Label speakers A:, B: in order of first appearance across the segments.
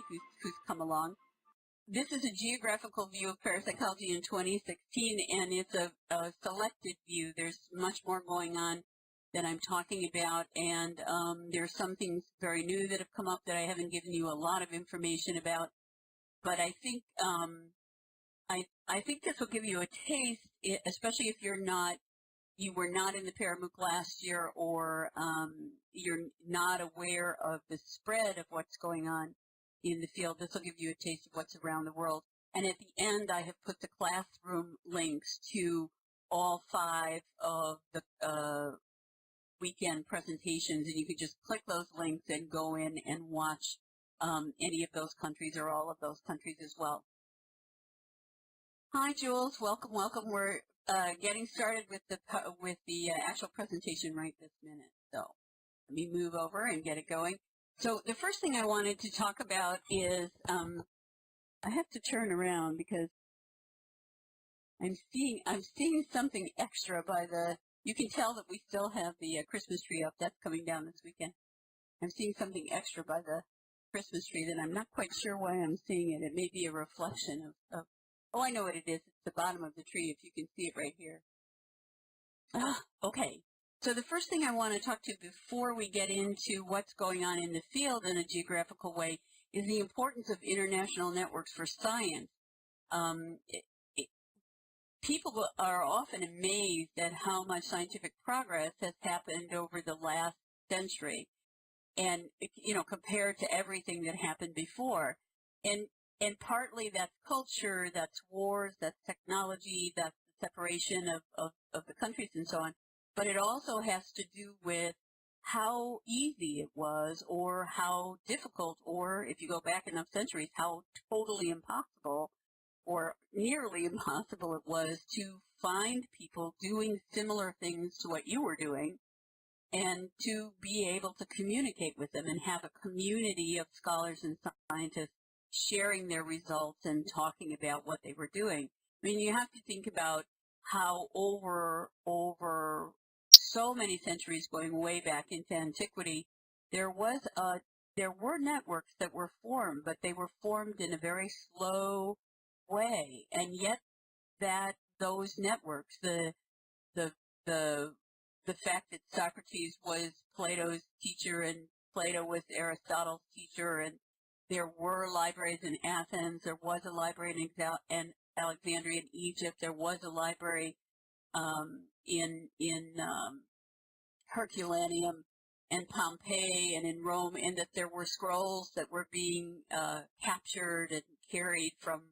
A: who's come along. This is a geographical view of parapsychology in 2016, and it's a selected view. There's much more going on that I'm talking about, and there's some things very new that have come up that I haven't given you a lot of information about. But I think I think this will give you a taste, especially if you were not in the ParaMOOC last year, or you're not aware of the spread of what's going on in the field. This will give you a taste of what's around the world. And at the end, I have put the classroom links to all 5 of the weekend presentations, and you can just click those links and go in and watch any of those countries or all of those countries as well. Hi, Jules. Welcome, welcome. We're getting started with the actual presentation right this minute. So let me move over and get it going. So the first thing I wanted to talk about is I have to turn around because I'm seeing something extra by the. You can tell that we still have the Christmas tree up. That's coming down this weekend. I'm seeing something extra by the Christmas tree that I'm not quite sure why I'm seeing it. It may be a reflection of oh, I know what it is. It's the bottom of the tree, if you can see it right here. Okay. So the first thing I want to talk to before we get into what's going on in the field in a geographical way is the importance of international networks for science. People are often amazed at how much scientific progress has happened over the last century, and compared to everything that happened before. And partly that's culture, that's wars, that's technology, that's the separation of the countries and so on. But it also has to do with how easy it was, or how difficult, or if you go back enough centuries, how totally impossible or nearly impossible it was to find people doing similar things to what you were doing, and to be able to communicate with them and have a community of scholars and scientists sharing their results and talking about what they were doing. I mean, you have to think about how over so many centuries, going way back into antiquity, there were networks that were formed, but they were formed in a very slow way, and yet that those networks, the fact that Socrates was Plato's teacher and Plato was Aristotle's teacher, and there were libraries in Athens, there was a library in Alexandria in Egypt, there was a library in Herculaneum and Pompeii and in Rome, and that there were scrolls that were being captured and carried from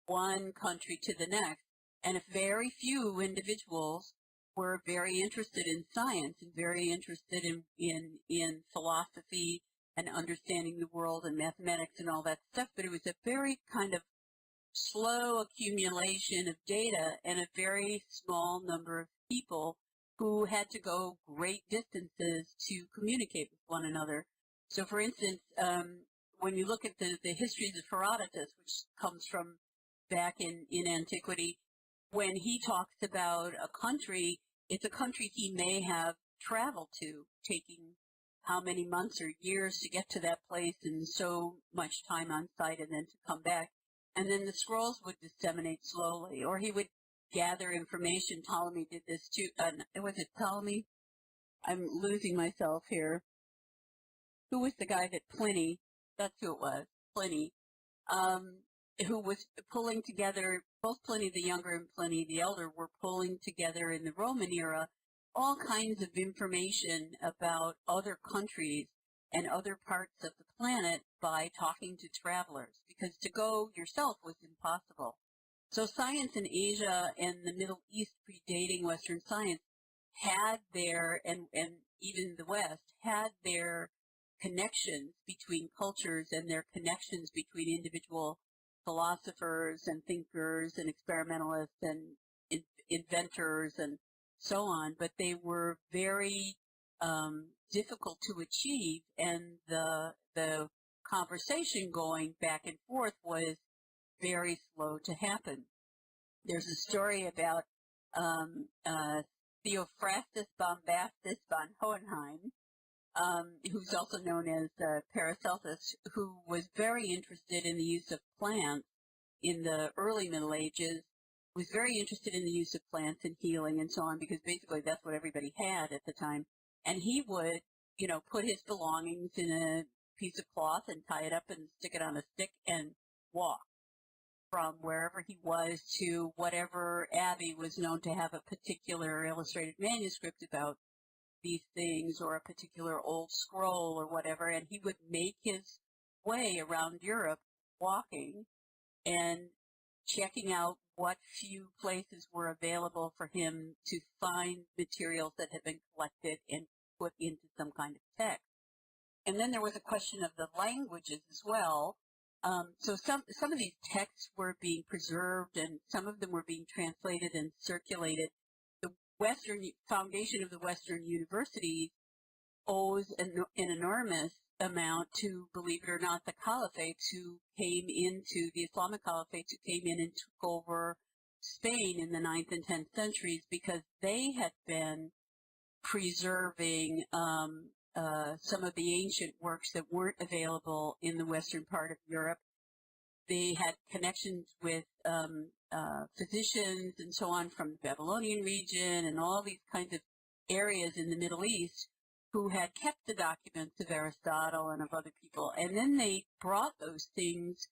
A: one country to the next, and if very few individuals were very interested in science and very interested in philosophy and understanding the world and mathematics and all that stuff, but it was a very kind of slow accumulation of data and a very small number of people who had to go great distances to communicate with one another. So, for instance, when you look at the histories of Herodotus, which comes from back in antiquity, when he talks about a country, it's a country he may have traveled to, taking how many months or years to get to that place and so much time on site and then to come back. And then the scrolls would disseminate slowly, or he would gather information. Ptolemy did this too. Was it Ptolemy? I'm losing myself here. Who was the guy that Pliny, that's who it was, Pliny, who was pulling together, both Pliny the Younger and Pliny the Elder were pulling together in the Roman era all kinds of information about other countries and other parts of the planet by talking to travelers, because to go yourself was impossible. So science in Asia and the Middle East, predating Western science, had their, and even the West, had their connections between cultures and their connections between individual philosophers and thinkers and experimentalists and inventors and so on, but they were very difficult to achieve, and the conversation going back and forth was very slow to happen. There's a story about Theophrastus Bombastus von Hohenheim, who's also known as Paracelsus, who was very interested in the use of plants in the early Middle Ages, was very interested in the use of plants and healing and so on, because basically that's what everybody had at the time. And he would, put his belongings in a piece of cloth and tie it up and stick it on a stick and walk from wherever he was to whatever abbey was known to have a particular illustrated manuscript about these things, or a particular old scroll or whatever, and he would make his way around Europe walking and checking out what few places were available for him to find materials that had been collected and put into some kind of text. And then there was a question of the languages as well. So some of these texts were being preserved, and some of them were being translated and circulated. The Western Foundation of the Western Universities owes an enormous amount to, believe it or not, the caliphates who came into, the Islamic caliphates who came in and took over Spain in the 9th and 10th centuries, because they had been preserving some of the ancient works that weren't available in the western part of Europe. They had connections with physicians and so on from the Babylonian region and all these kinds of areas in the Middle East who had kept the documents of Aristotle and of other people. And then they brought those things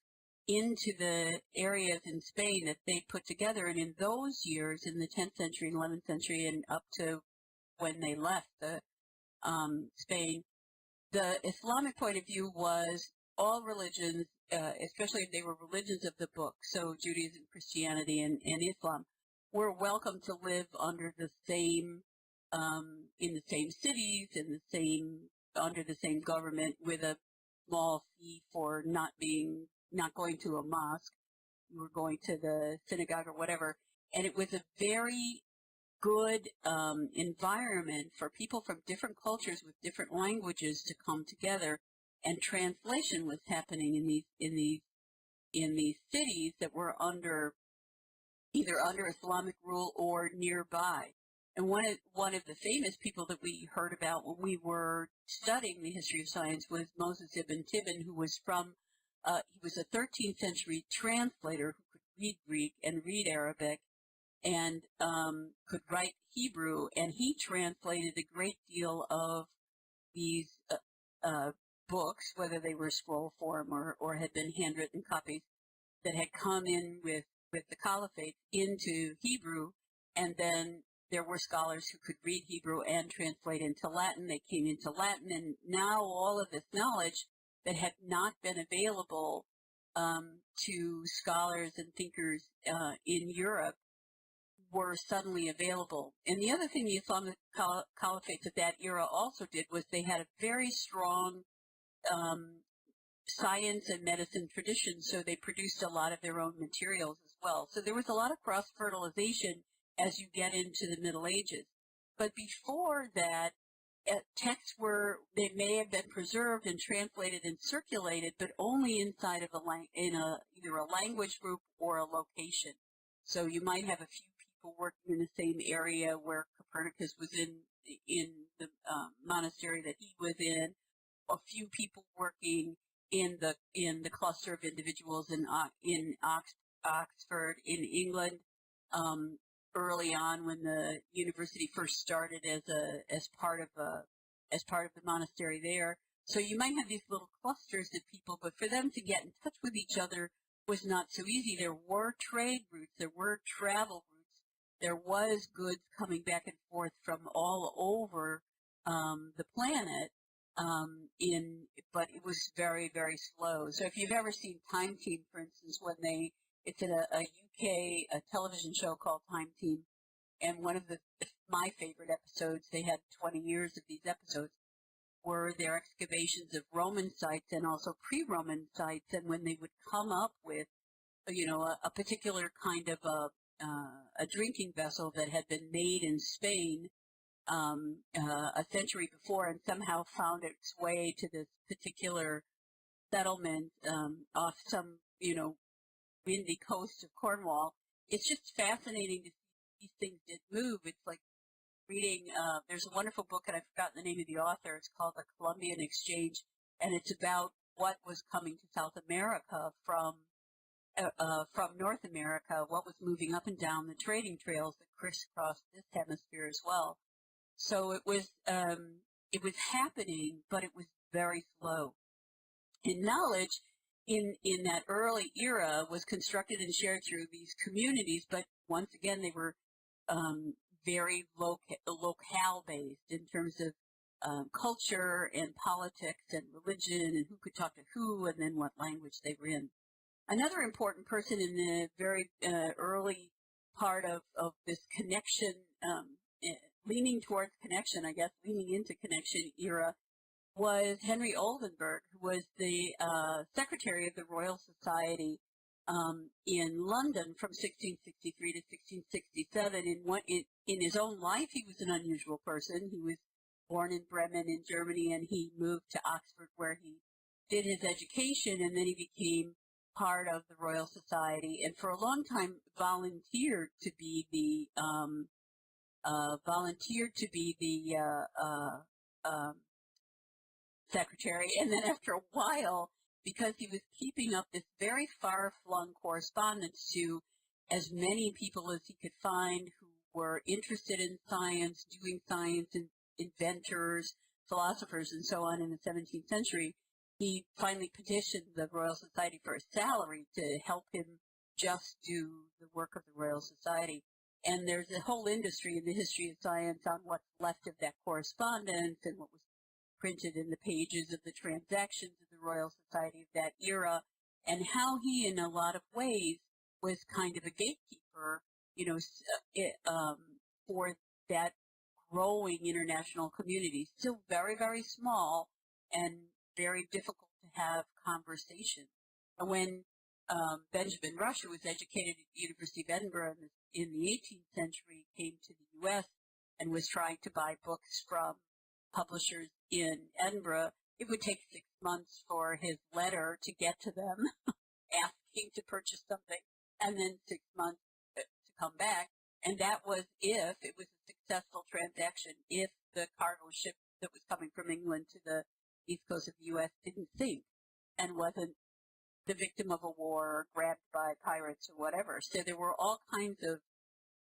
A: into the areas in Spain that they put together. And in those years, in the 10th century and 11th century and up to when they left Spain, the Islamic point of view was all religions, especially if they were religions of the book, so Judaism, Christianity, and Islam, were welcome to live under the same, in the same cities, under the same government, with a small fee for not going to a mosque. You were going to the synagogue or whatever. And it was a very good environment for people from different cultures with different languages to come together, and translation was happening in these cities that were either under Islamic rule or nearby. And one of the famous people that we heard about when we were studying the history of science was Moses ibn Tibbon, who was he was a 13th century translator who could read Greek and read Arabic, and could write Hebrew, and he translated a great deal of these books, whether they were scroll form or had been handwritten copies that had come in with the caliphate into Hebrew. And then there were scholars who could read Hebrew and translate into Latin. They came into Latin, and now all of this knowledge that had not been available to scholars and thinkers in Europe were suddenly available. And the other thing the Islamic caliphates of that era also did was they had a very strong science and medicine tradition, so they produced a lot of their own materials as well. So there was a lot of cross-fertilization as you get into the Middle Ages. But before that, texts they may have been preserved and translated and circulated, but only inside of either a language group or a location. So you might have a few people working in the same area where Copernicus was in the monastery that he was in, a few people working in the cluster of individuals in Oxford, in England, early on when the university first started as part of the monastery there. So you might have these little clusters of people, but for them to get in touch with each other was not so easy. There were trade routes, there were travel routes, there was goods coming back and forth from all over the planet, but it was very, very slow. So if you've ever seen Time Team, for instance, it's in a UK television show called Time Team, and one of my favorite episodes, they had 20 years of these episodes, were their excavations of Roman sites and also pre-Roman sites, and when they would come up with, a particular kind of a drinking vessel that had been made in Spain a century before and somehow found its way to this particular settlement off some, windy coast of Cornwall. It's just fascinating to see these things did move. It's like reading, there's a wonderful book, and I've forgotten the name of the author. It's called The Columbian Exchange, and it's about what was coming to South America from North America, what was moving up and down the trading trails that crisscrossed this hemisphere as well. So it was happening, but it was very slow. And knowledge in that early era was constructed and shared through these communities, but once again, they were very locale-based in terms of culture and politics and religion and who could talk to who and then what language they were in. Another important person in the very early part of this connection, leaning towards connection, I guess, leaning into connection era, was Henry Oldenburg, who was the secretary of the Royal Society in London from 1663 to 1667. In his own life, he was an unusual person. He was born in Bremen in Germany, and he moved to Oxford where he did his education, and then he became part of the Royal Society, and for a long time volunteered to be the secretary. And then after a while, because he was keeping up this very far-flung correspondence to as many people as he could find who were interested in science, doing science, and inventors, philosophers, and so on in the 17th century, he finally petitioned the Royal Society for a salary to help him just do the work of the Royal Society. And there's a whole industry in the history of science on what's left of that correspondence and what was printed in the pages of the transactions of the Royal Society of that era, and how he, in a lot of ways, was kind of a gatekeeper, for that growing international community. Still very, very small and very difficult to have conversation. And when Benjamin Rush, who was educated at the University of Edinburgh in the 18th century, came to the U.S. and was trying to buy books from publishers in Edinburgh, it would take 6 months for his letter to get to them asking to purchase something, and then 6 months to come back. And that was if it was a successful transaction, if the cargo ship that was coming from England to the east coast of the U.S. didn't sink and wasn't the victim of a war or grabbed by pirates or whatever. So there were all kinds of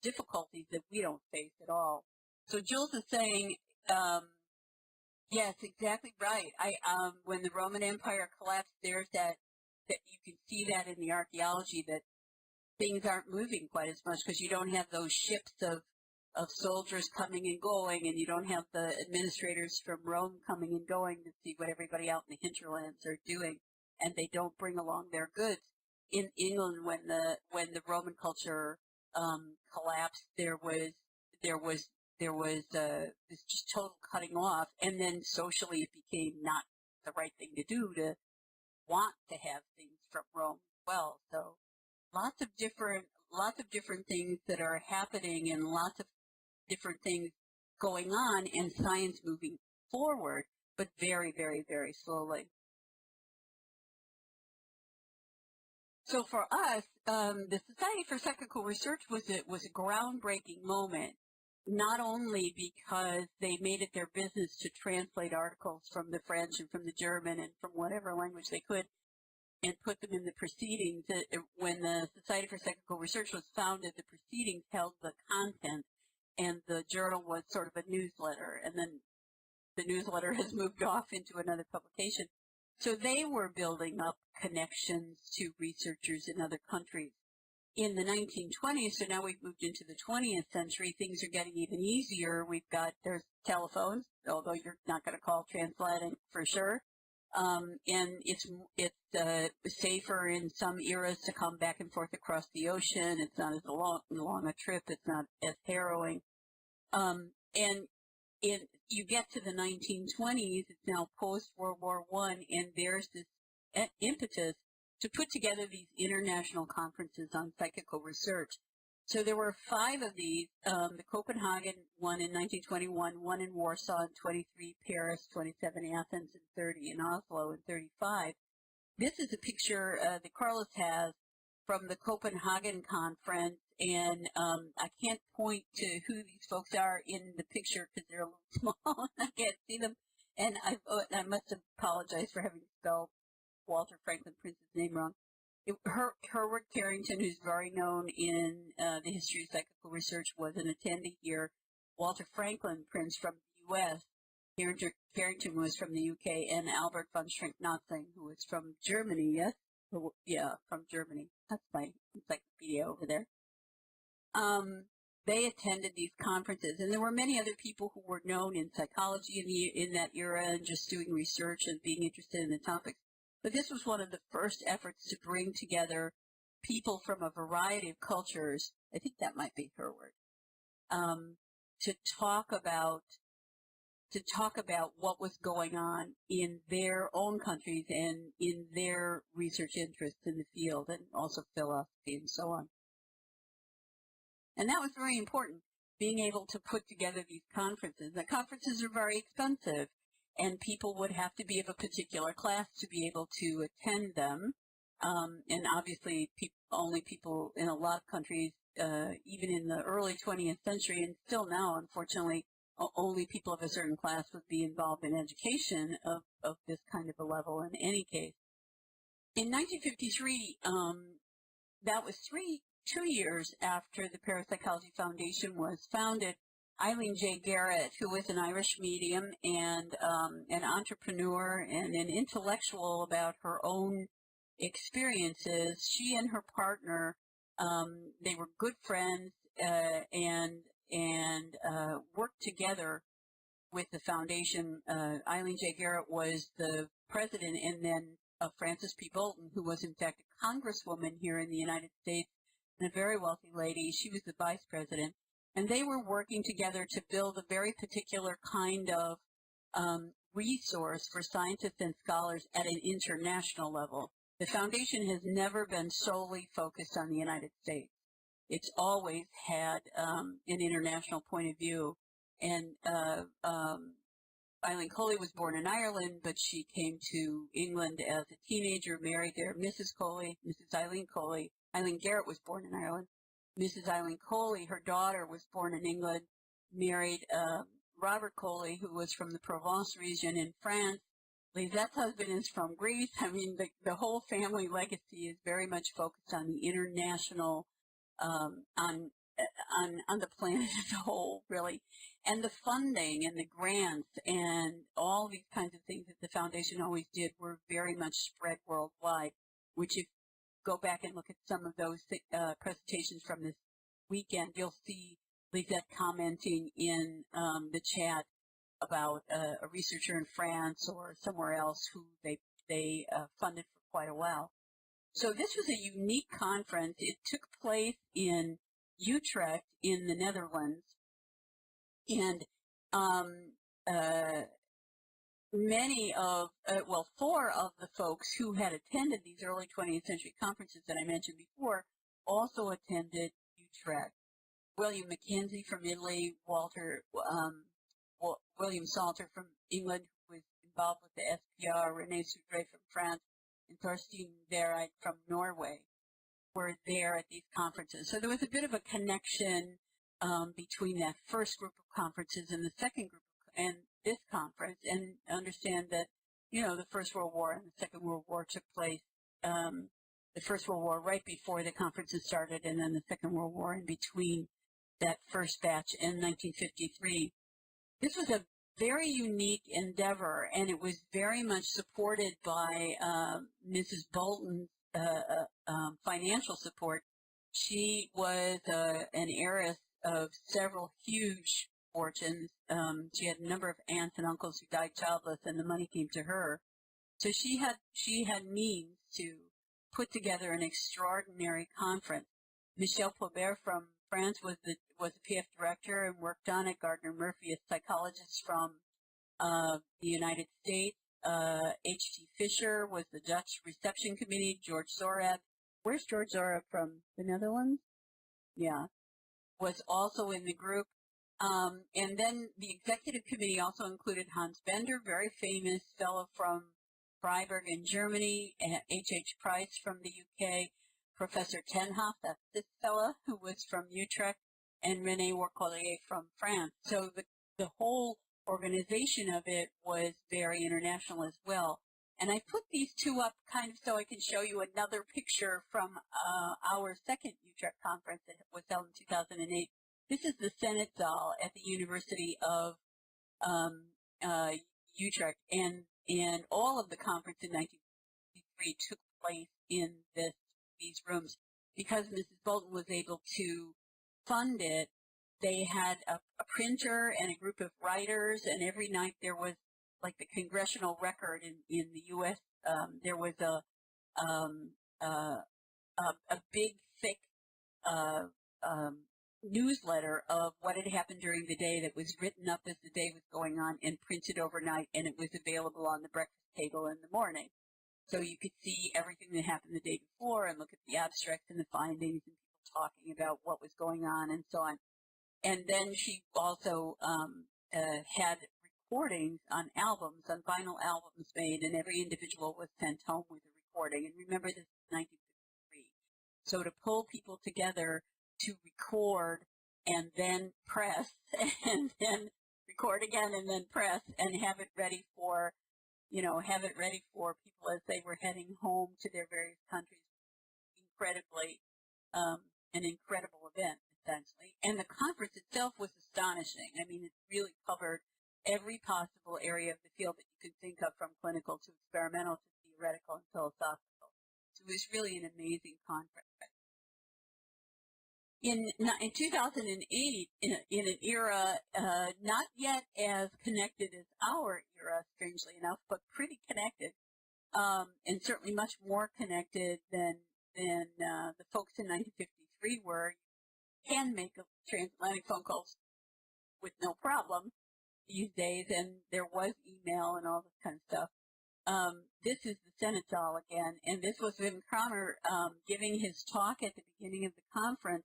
A: difficulties that we don't face at all. So Jules is saying, yes, exactly right. When the Roman Empire collapsed, there's that you can see that in the archaeology, that things aren't moving quite as much because you don't have those ships of soldiers coming and going, and you don't have the administrators from Rome coming and going to see what everybody out in the hinterlands are doing, and they don't bring along their goods. In England, when the Roman culture collapsed, there was this just total cutting off, and then socially it became not the right thing to do to want to have things from Rome as well. So lots of different things that are happening, and lots of different things going on, and science moving forward, but very, very, very slowly. So for us, the Society for Psychical Research was a groundbreaking moment, not only because they made it their business to translate articles from the French and from the German and from whatever language they could and put them in the proceedings. When the Society for Psychical Research was founded, the proceedings held the content, and the journal was sort of a newsletter, and then the newsletter has moved off into another publication. So they were building up connections to researchers in other countries. In the 1920s, so now we've moved into the 20th century, things are getting even easier. There's telephones, although you're not going to call translating for sure. And it's safer in some eras to come back and forth across the ocean. It's not as long a trip. It's not as harrowing. You get to the 1920s, it's now post-World War I, and there's this impetus to put together these international conferences on psychical research. So there were 5 of these, the Copenhagen one in 1921, one in Warsaw in 23, Paris 27, Athens in 30, and Oslo in 35. This is a picture that Carlos has from the Copenhagen conference, and I can't point to who these folks are in the picture because they're a little small and I can't see them. And I must apologize for having spelled Walter Franklin Prince's name wrong. Herward Carrington, who's very known in the history of psychical research, was an attendee here. Walter Franklin Prince from the U.S., Carrington was from the UK, and Albert von Schrenk-Notzing, who was from Germany, yes? Yeah, from Germany. That's my encyclopedia over there. They attended these conferences, and there were many other people who were known in psychology in that era and just doing research and being interested in the topics. But this was one of the first efforts to bring together people from a variety of cultures. I think that might be her word. To talk about what was going on in their own countries and in their research interests in the field, and also philosophy and so on. And that was very important, being able to put together these conferences. The conferences are very expensive, and people would have to be of a particular class to be able to attend them. And obviously, only people in a lot of countries, even in the early 20th century, and still now, unfortunately, only people of a certain class would be involved in education of this kind of a level in any case. In 1953, that was 2 years after the Parapsychology Foundation was founded, Eileen J. Garrett, who was an Irish medium and an entrepreneur and an intellectual about her own experiences, she and her partner, they were good friends and worked together with the foundation. Eileen J. Garrett was the president, and then Frances P. Bolton, who was in fact a congresswoman here in the United States and a very wealthy lady. She was the vice president. And they were working together to build a very particular kind of resource for scientists and scholars at an international level. The foundation has never been solely focused on the United States. It's always had an international point of view. And Eileen Coley was born in Ireland, but she came to England as a teenager, married there. Mrs. Coley, Mrs. Eileen Coley, Eileen Garrett was born in Ireland. Mrs. Eileen Coley, her daughter, was born in England, married Robert Coley, who was from the Provence region in France. Lizette's husband is from Greece. I mean, the whole family legacy is very much focused on the international, on the planet as a whole, really. And the funding and the grants and all these kinds of things that the foundation always did were very much spread worldwide, which if go back and look at some of those presentations from this weekend, you'll see Lisette commenting in the chat about a researcher in France or somewhere else who they funded for quite a while. So this was a unique conference. It took place in Utrecht in the Netherlands, and four of the folks who had attended these early 20th century conferences that I mentioned before also attended Utrecht. William Mackenzie from Italy, William Salter from England, who was involved with the SPR, René Soudray from France, and Thorstein Verheid from Norway were there at these conferences. So there was a bit of a connection between that first group of conferences and the second group and this conference, and understand that, the First World War and the Second World War took place, the First World War right before the conferences started, and then the Second World War in between that first batch in 1953. This was a very unique endeavor, and it was very much supported by Mrs. Bolton's financial support. She was an heiress of several huge fortunes. She had a number of aunts and uncles who died childless, and the money came to her. So she had means to put together an extraordinary conference. Michel Paubert from France was the PF director and worked on it. Gardner Murphy, a psychologist from the United States. H.T. Fisher was the Dutch reception committee. George Zorab. Where's George Zorab from? The Netherlands? Yeah. Was also in the group. And then the executive committee also included Hans Bender, very famous fellow from Freiburg in Germany, H.H. Price from the UK, Professor Tenhoff, that's this fella who was from Utrecht, and René Worcollier from France. So the whole organization of it was very international as well. And I put these two up kind of so I can show you another picture from our second Utrecht conference that was held in 2008. This is the Senate Zazzle at the University of Utrecht, and all of the conference in 1953 took place in these rooms. Because Mrs. Bolton was able to fund it, they had a printer and a group of writers, and every night there was, like the Congressional Record in the U.S., there was a big, thick newsletter of what had happened during the day that was written up as the day was going on and printed overnight, and it was available on the breakfast table in the morning. So you could see everything that happened the day before and look at the abstracts and the findings and people talking about what was going on and so on. And then she also had recordings on albums, on vinyl albums made, and every individual was sent home with a recording. And remember, this is 1953. So to pull people together to record and then press and then record again and then press and have it ready for, people as they were heading home to their various countries. An incredible event, essentially. And the conference itself was astonishing. I mean, it really covered every possible area of the field that you could think of, from clinical to experimental to theoretical and philosophical. So it was really an amazing conference. In 2008, in an era not yet as connected as our era, strangely enough, but pretty connected, and certainly much more connected than the folks in 1953 were. You can make transatlantic phone calls with no problem these days, and there was email and all this kind of stuff. This is the Senate Zazzle again, and this was Wim Kramer giving his talk at the beginning of the conference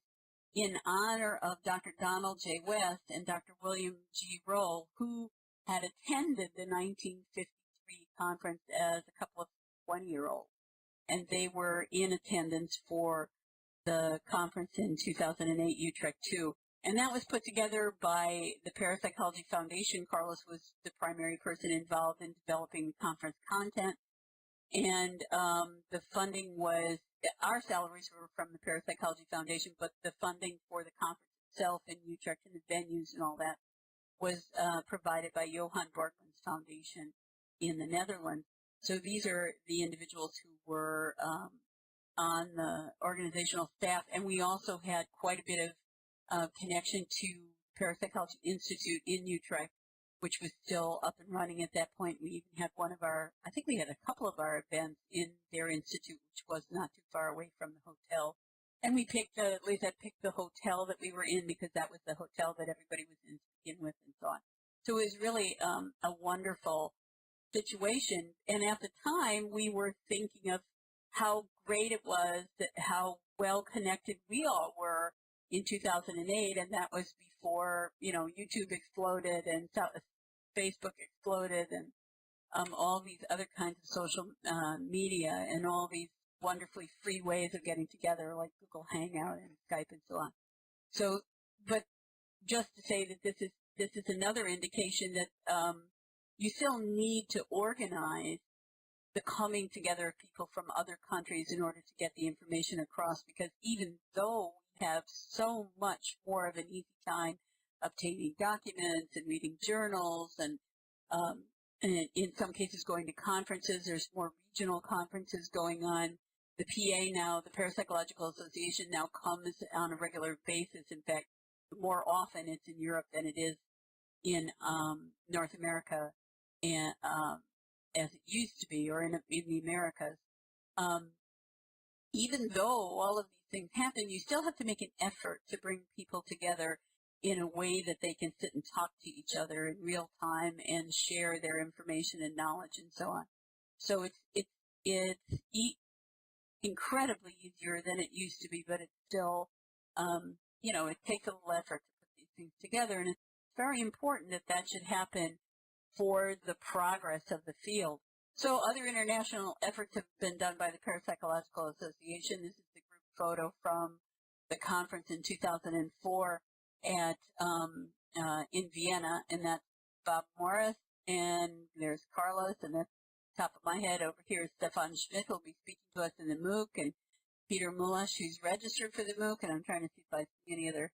A: in honor of Dr. Donald J. West and Dr. William G. Roll, who had attended the 1953 conference as a couple of 20-year-olds. And they were in attendance for the conference in 2008, Utrecht II. And that was put together by the Parapsychology Foundation. Carlos was the primary person involved in developing the conference content. And the funding was, our salaries were from the Parapsychology Foundation, but the funding for the conference itself in Utrecht and the venues and all that was provided by Johan Borgman's Foundation in the Netherlands. So these are the individuals who were on the organizational staff, and we also had quite a bit of connection to Parapsychology Institute in Utrecht, which was still up and running at that point. We even had I think we had a couple of our events in their institute, which was not too far away from the hotel. And we picked, at least I picked the hotel that we were in because that was the hotel that everybody was in to begin with and so on. So it was really a wonderful situation. And at the time, we were thinking of how great it was, how well connected we all were in 2008, and that was before, YouTube exploded and Facebook exploded and all these other kinds of social media and all these wonderfully free ways of getting together like Google Hangout and Skype and so on. So, but just to say that this is another indication that you still need to organize the coming together of people from other countries in order to get the information across, because even though we have so much more of an easy time obtaining documents and reading journals and in some cases going to conferences, there's more regional conferences going on. The PA now, the Parapsychological Association now comes on a regular basis. In fact, more often it's in Europe than it is in North America, and as it used to be, or in the Americas. Even though all of these things happen, you still have to make an effort to bring people together in a way that they can sit and talk to each other in real time and share their information and knowledge and so on. So it's incredibly easier than it used to be, but it's still, it takes a little effort to put these things together, and it's very important that should happen for the progress of the field. So other international efforts have been done by the Parapsychological Association. This is the group photo from the conference in 2004 at in Vienna, and that's Bob Morris, and there's Carlos, and that's top of my head. Over here is Stefan Schmidt, who will be speaking to us in the MOOC, and Peter Mullash, who's registered for the MOOC, and I'm trying to see if I see any other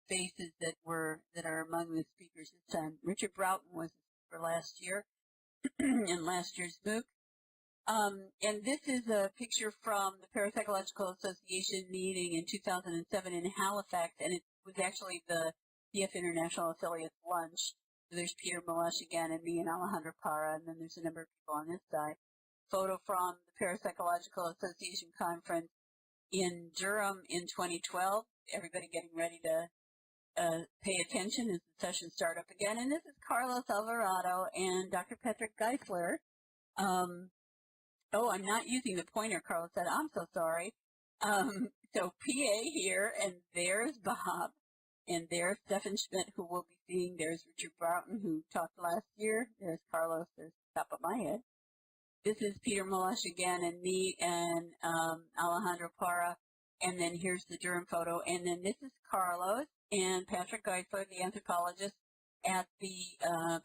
A: faces that are among the speakers this time. Richard Broughton was for last year in last year's MOOC. And this is a picture from the Parapsychological Association meeting in 2007 in Halifax, and it was actually the PF International Affiliates lunch. So there's Peter Mullash again, and me and Alejandro Parra, and then there's a number of people on this side. Photo from the Parapsychological Association conference in Durham in 2012. Everybody getting ready to pay attention as the sessions start up again. And this is Carlos Alvarado and Dr. Patrick Geisler. Oh, I'm not using the pointer, Carlos said. I'm so sorry. So PA here, and there's Bob, and there's Stefan Schmidt, who we'll be seeing. There's Richard Broughton, who talked last year. There's Carlos. There's the top of my head. This is Peter Mullash again, and me, and Alejandro Parra. And then here's the Durham photo. And then this is Carlos and Patrick Geisler, the anthropologist, at the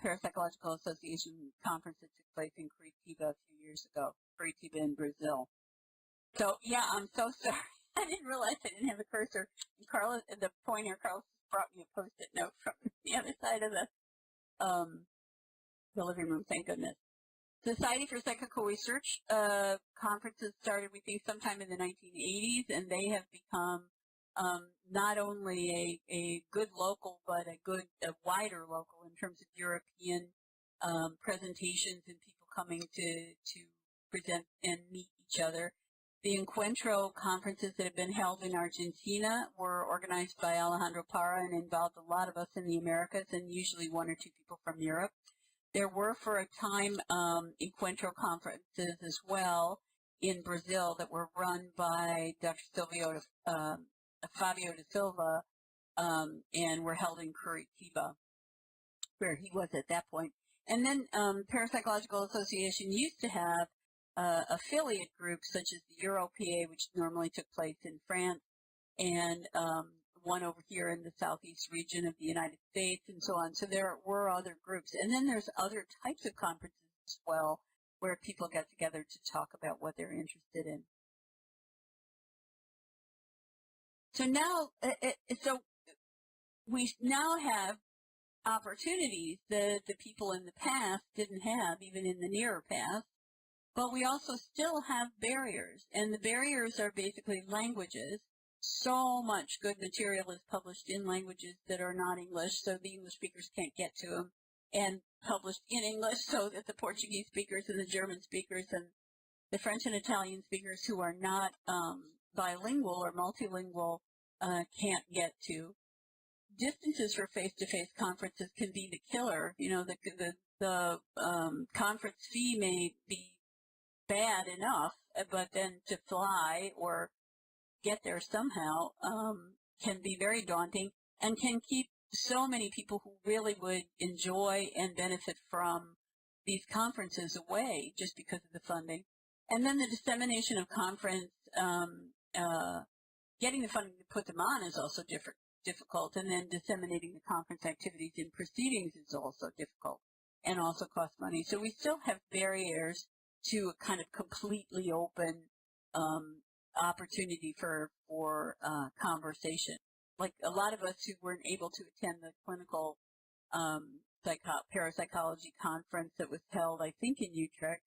A: Parapsychological Association conference that took place in Curitiba a few years ago, Curitiba in Brazil. So, yeah, I'm so sorry. I didn't realize I didn't have a cursor. And Carlos, the pointer, Carlos brought me a Post-it note from the other side of the living room, thank goodness. Society for Psychical Research conferences started, we think, sometime in the 1980s, and they have become not only a good local, but a wider local in terms of European presentations and people coming to present and meet each other. The Encuentro conferences that have been held in Argentina were organized by Alejandro Parra and involved a lot of us in the Americas and usually one or two people from Europe. There were, for a time, Encuentro conferences as well in Brazil that were run by Dr. Fabio da Silva and were held in Curitiba, where he was at that point. And then Parapsychological Association used to have affiliate groups such as the EuroPA, which normally took place in France, and one over here in the southeast region of the United States, and so on. So there were other groups. And then there's other types of conferences as well where people get together to talk about what they're interested in. So now, we now have opportunities that the people in the past didn't have, even in the nearer past, but we also still have barriers, and the barriers are basically languages. So much good material is published in languages that are not English, so the English speakers can't get to them, and published in English so that the Portuguese speakers and the German speakers and the French and Italian speakers who are not bilingual or multilingual can't get to. Distances for face-to-face conferences can be the killer. You know, the conference fee may be bad enough, but then to fly or get there somehow can be very daunting and can keep so many people who really would enjoy and benefit from these conferences away just because of the funding. And then the dissemination of conference, getting the funding to put them on is also difficult, and then disseminating the conference activities in proceedings is also difficult and also costs money. So we still have barriers to a kind of completely open opportunity for conversation. Like a lot of us who weren't able to attend the clinical parapsychology conference that was held, I think, in Utrecht,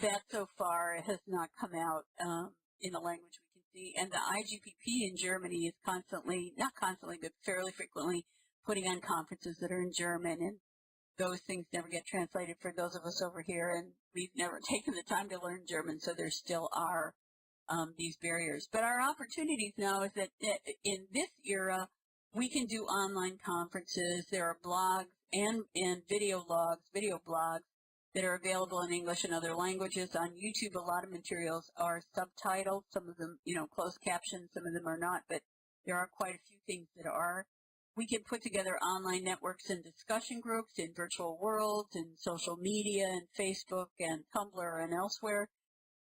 A: that so far has not come out in a language we can see. And the IGPP in Germany is constantly, not constantly, but fairly frequently putting on conferences that are in German, and those things never get translated for those of us over here, and we've never taken the time to learn German, so there still are these barriers. But our opportunities now is that in this era, we can do online conferences. There are blogs and video blogs that are available in English and other languages. On YouTube, a lot of materials are subtitled. Some of them, closed captioned. Some of them are not, but there are quite a few things that are. We can put together online networks and discussion groups in virtual worlds and social media and Facebook and Tumblr and elsewhere.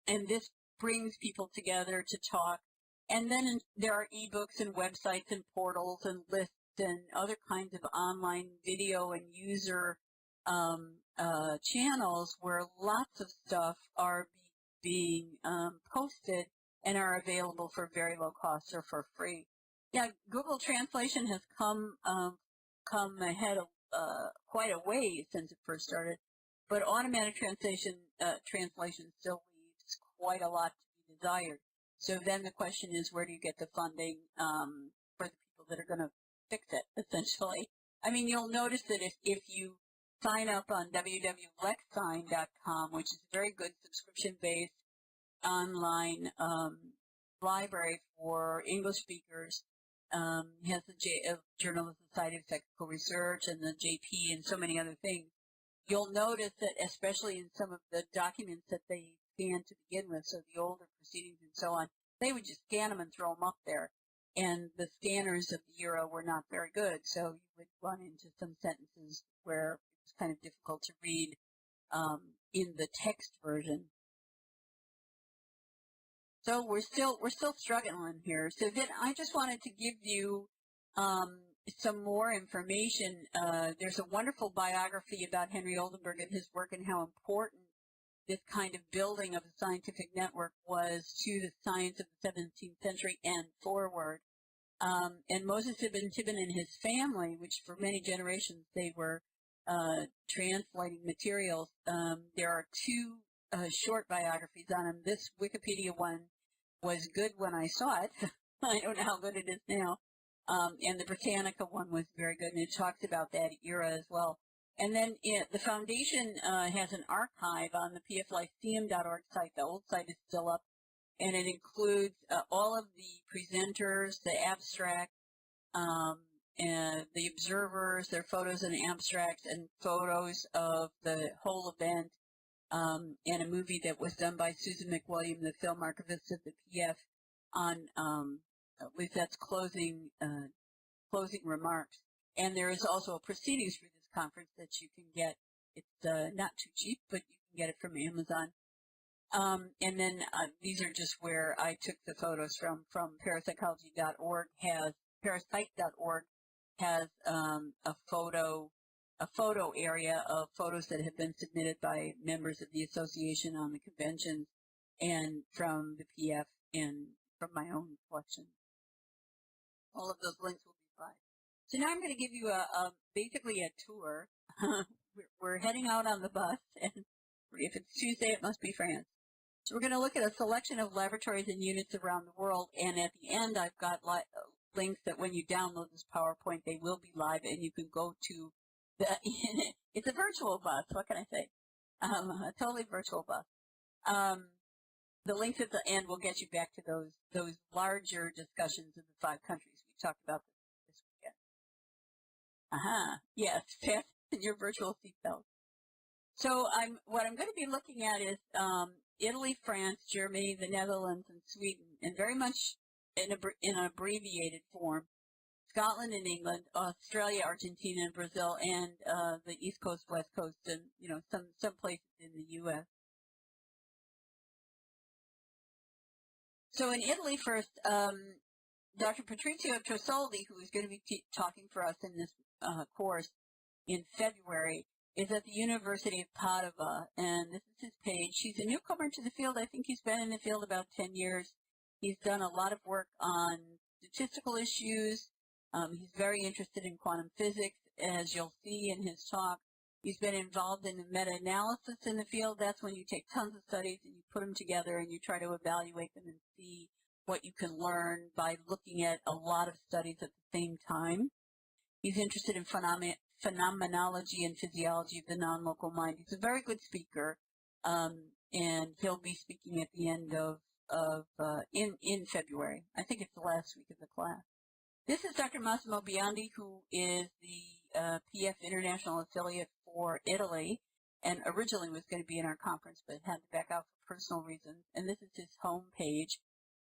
A: And this brings people together to talk. And then there are ebooks and websites and portals and lists and other kinds of online video and user channels where lots of stuff are being posted and are available for very low cost or for free. Yeah, Google Translation has come ahead of quite a ways since it first started, but automatic translation still leaves quite a lot to be desired. So then the question is, where do you get the funding for the people that are going to fix it, essentially? I mean, you'll notice that if you sign up on www.lexsign.com, which is a very good subscription-based online library for English speakers, has the Journal of the Society of Technical Research and the JP and so many other things. You'll notice that especially in some of the documents that they scan to begin with, so the older proceedings and so on, they would just scan them and throw them up there. And the scanners of the era were not very good, so you would run into some sentences where it was kind of difficult to read in the text version. So we're still struggling here. So then I just wanted to give you some more information. There's a wonderful biography about Henry Oldenburg and his work and how important this kind of building of a scientific network was to the science of the 17th century and forward. And Moses Ibn Tibbon and his family, which for many generations they were translating materials, there are two short biographies on him. This Wikipedia one was good when I saw it. I don't know how good it is now. And the Britannica one was very good, and it talks about that era as well. And then the foundation has an archive on the pflyceum.org site. The old site is still up, and it includes all of the presenters, the abstract, and the observers, their photos and abstracts, and photos of the whole event, and a movie that was done by Susan McWilliam, the film archivist of the PF, on with that's closing remarks. And there is also a proceedings for this conference that you can get. It's not too cheap, but you can get it from Amazon. And then these are just where I took the photos from parapsychology.org. Parasite.org has a photo area of photos that have been submitted by members of the association on the conventions, and from the PF and from my own collection. All of those links will be provided. So now I'm going to give you basically a tour. We're heading out on the bus, and if it's Tuesday, it must be France. So we're going to look at a selection of laboratories and units around the world, and at the end I've got links that when you download this PowerPoint, they will be live, and you can go to it's a virtual bus. What can I say? A totally virtual bus. The links at the end will get you back to those larger discussions of the 5 countries we talked about this weekend. Yes, fasten your virtual seatbelt. So what I'm going to be looking at is Italy, France, Germany, the Netherlands, and Sweden, and very much in an abbreviated form. Scotland and England, Australia, Argentina, and Brazil, and the East Coast, West Coast, and some places in the U.S. So in Italy first, Dr. Patrizio Trosoldi, who is going to be talking for us in this course in February, is at the University of Padua, and this is his page. He's a newcomer to the field. I think he's been in the field about 10 years. He's done a lot of work on statistical issues. He's very interested in quantum physics, as you'll see in his talk. He's been involved in the meta-analysis in the field. That's when you take tons of studies and you put them together and you try to evaluate them and see what you can learn by looking at a lot of studies at the same time. He's interested in phenomenology and physiology of the non-local mind. He's a very good speaker, and he'll be speaking at the end in February. I think it's the last week of the class. This is Dr. Massimo Biondi, who is the PF International Affiliate for Italy, and originally was going to be in our conference, but had to back out for personal reasons. And this is his home page.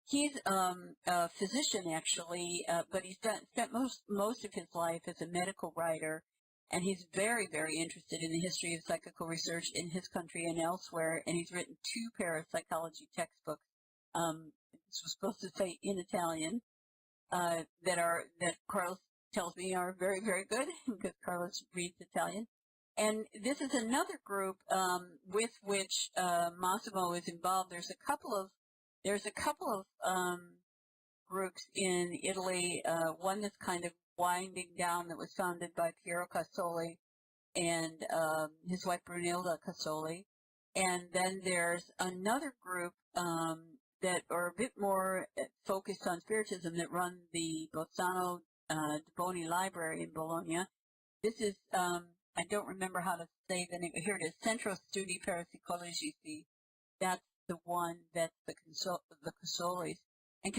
A: He's a physician, actually, but he's spent most of his life as a medical writer, and he's very, very interested in the history of psychical research in his country and elsewhere, and he's written 2 parapsychology textbooks. this was supposed to say in Italian, that Carlos tells me are very, very good, because Carlos reads Italian. And this is another group with which Massimo is involved. There's a couple of groups in Italy. One that's kind of winding down, that was founded by Piero Casoli and his wife Brunilda Casoli. And then there's another group that are a bit more focused on Spiritism, that run the Gonçalo Veiga Library in Bologna. This is, I don't remember how to say the name. Here it is, Centro Studi Parapsychology. That's the one, that's the Casolis. And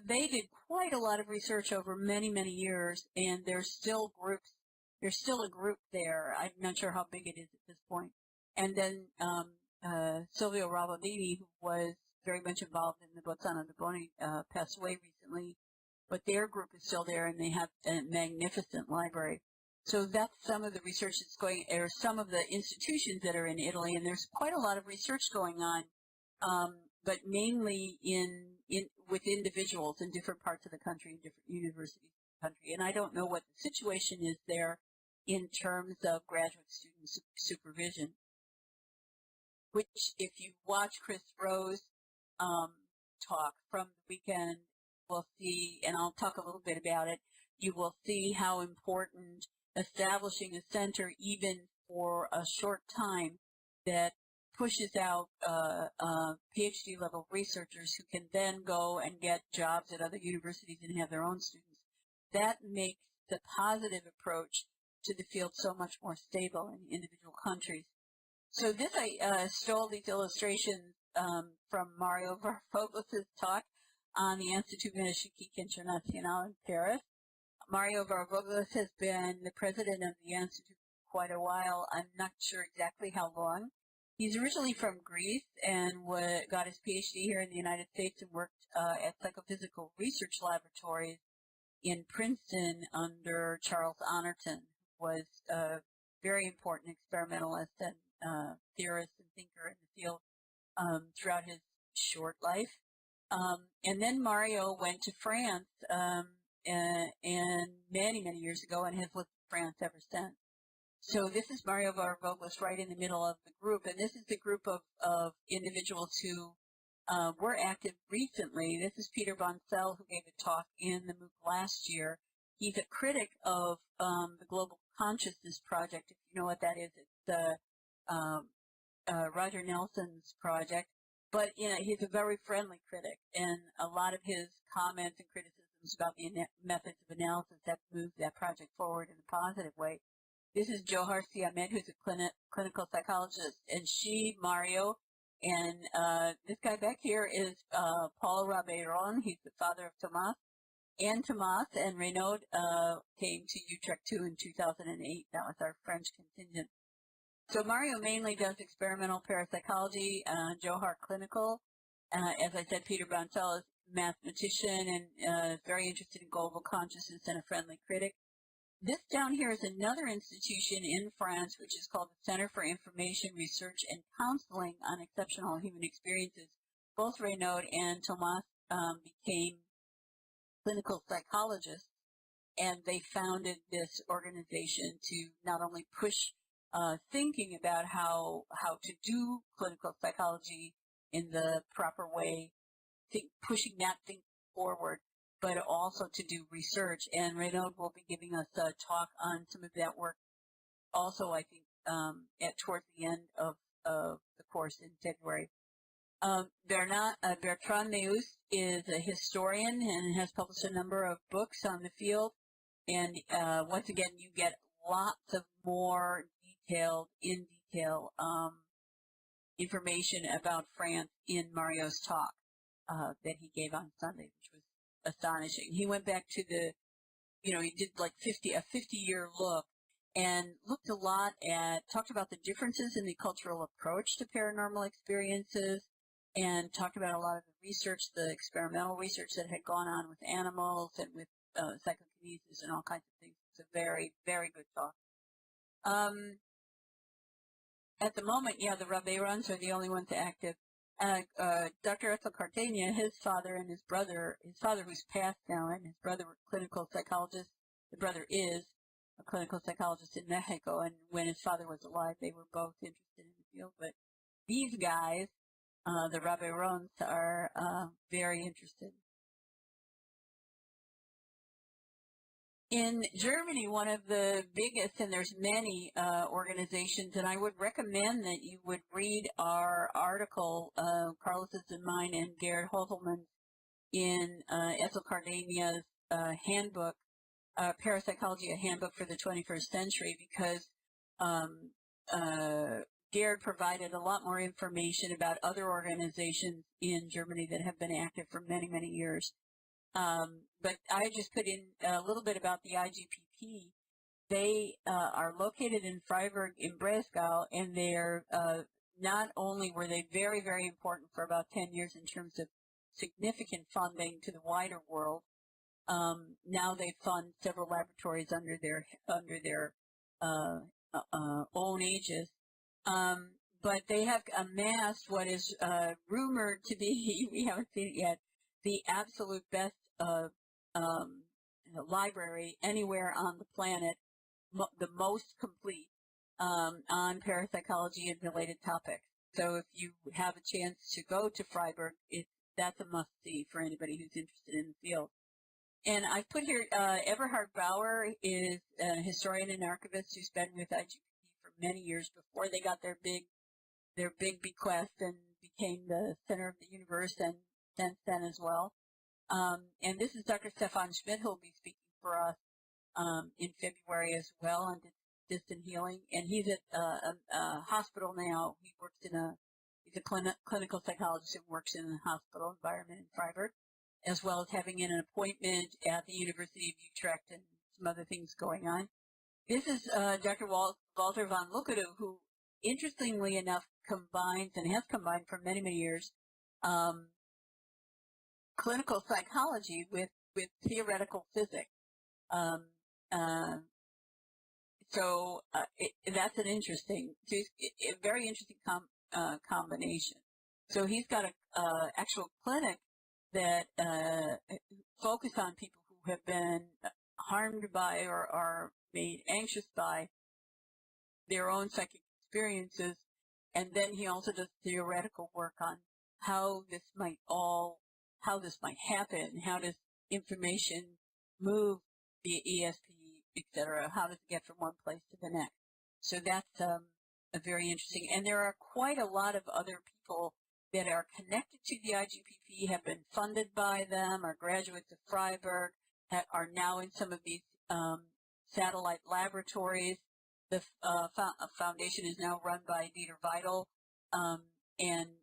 A: they did quite a lot of research over many, many years, and there's still groups. There's still a group there. I'm not sure how big it is at this point. And then Silvio Ravaldini, who was very much involved in the Gonçalo Veiga, passed away recently, but their group is still there, and they have a magnificent library. So that's some of the research that's going, or some of the institutions that are in Italy, and there's quite a lot of research going on, but mainly with individuals in different parts of the country, in different universities in the country. And I don't know what the situation is there in terms of graduate student supervision, which, if you watch Chris Rowe's talk from the weekend, we'll see, and I'll talk a little bit about it, you will see how important establishing a center, even for a short time, that pushes out PhD level researchers who can then go and get jobs at other universities and have their own students. That makes the positive approach to the field so much more stable in individual countries. So this, I stole these illustrations from Mario Varvoglis' talk on the Institut Médiatique International in Paris. Mario Varvoglis has been the president of the Institute for quite a while. I'm not sure exactly how long. He's originally from Greece and got his PhD here in the United States, and worked at psychophysical research laboratories in Princeton under Charles Honorton, who was a very important experimentalist and theorist and thinker in the field throughout his short life. And then Mario went to France and many, many years ago, and has lived in France ever since. So this is Mario Varvoglis right in the middle of the group, and this is the group of individuals who were active recently. This is Peter Boncel, who gave a talk in the MOOC last year. He's a critic of the Global Consciousness Project. If you know what that is, it's Roger Nelson's project. But he's a very friendly critic, and a lot of his comments and criticisms about the methods of analysis have moved that project forward in a positive way. This is Johar Siamed, who's a clinical psychologist, and she, Mario, and this guy back here is Paul Rabeyron. He's the father of Thomas. And Thomas and Renaud came to Utrecht II in 2008. That was our French contingent. So Mario mainly does experimental parapsychology, Johar clinical. As I said, Peter Boncel is a mathematician and very interested in global consciousness and a friendly critic. This down here is another institution in France, which is called the Center for Information Research and Counseling on Exceptional Human Experiences. Both Renaud and Thomas became clinical psychologists, and they founded this organization to not only push thinking about how to do clinical psychology in the proper way, pushing that thinking forward, but also to do research. And Renaud will be giving us a talk on some of that work also, I think, towards the end of the course in February. Bertrand Neus is a historian and has published a number of books on the field. And once again, you get lots of more detail information about France in Mario's talk that he gave on Sunday, which was astonishing. He went back to he did like a 50-year look, and looked a lot talked about the differences in the cultural approach to paranormal experiences, and talked about a lot of the research, the experimental research that had gone on with animals and with psychokinesis and all kinds of things. It's a very, very good talk. At the moment, the Rabeyrons are the only ones active. Dr. Ethel Cartagena, his father and his father who's passed now, and his brother were clinical psychologists. The brother is a clinical psychologist in Mexico, and when his father was alive, they were both interested in the field. But these guys, the Raberons, are very interested. In Germany, one of the biggest, and there's many organizations, and I would recommend that you would read our article, Carlos's and mine and Gerhard Hoselman's, in Ethel Cartagena's handbook, Parapsychology, a Handbook for the 21st Century, because Gerhard provided a lot more information about other organizations in Germany that have been active for many, many years. But I just put in a little bit about the IGPP. They are located in Freiburg in Breisgau, and they're not only were they very, very important for about 10 years in terms of significant funding to the wider world. Now they fund several laboratories under their own aegis. But they have amassed what is rumored to be, we haven't seen it yet, the absolute best library anywhere on the planet, the most complete on parapsychology and related topics. So if you have a chance to go to Freiburg, that's a must-see for anybody who's interested in the field. And I put here, Eberhard Bauer is a historian and archivist who's been with IGPP for many years before they got their big bequest and became the center of the universe, and since then as well. And this is Dr. Stefan Schmidt, who will be speaking for us in February as well on distant healing. And he's at a hospital now. He works he's a clinical psychologist who works in a hospital environment in Freiburg, as well as having an appointment at the University of Utrecht and some other things going on. This is Dr. Walter von Luckedo, who, interestingly enough, combines and has combined for many, many years clinical psychology with theoretical physics. So that's an interesting, a very interesting combination. So he's got a actual clinic that focus on people who have been harmed by or are made anxious by their own psychic experiences, and then he also does theoretical work on how this might happen, how does information move via ESP, etc. How does it get from one place to the next? So that's a very interesting. And there are quite a lot of other people that are connected to the IGPP, have been funded by them, are graduates of Freiburg, are now in some of these satellite laboratories. The foundation is now run by Dieter Vidal, and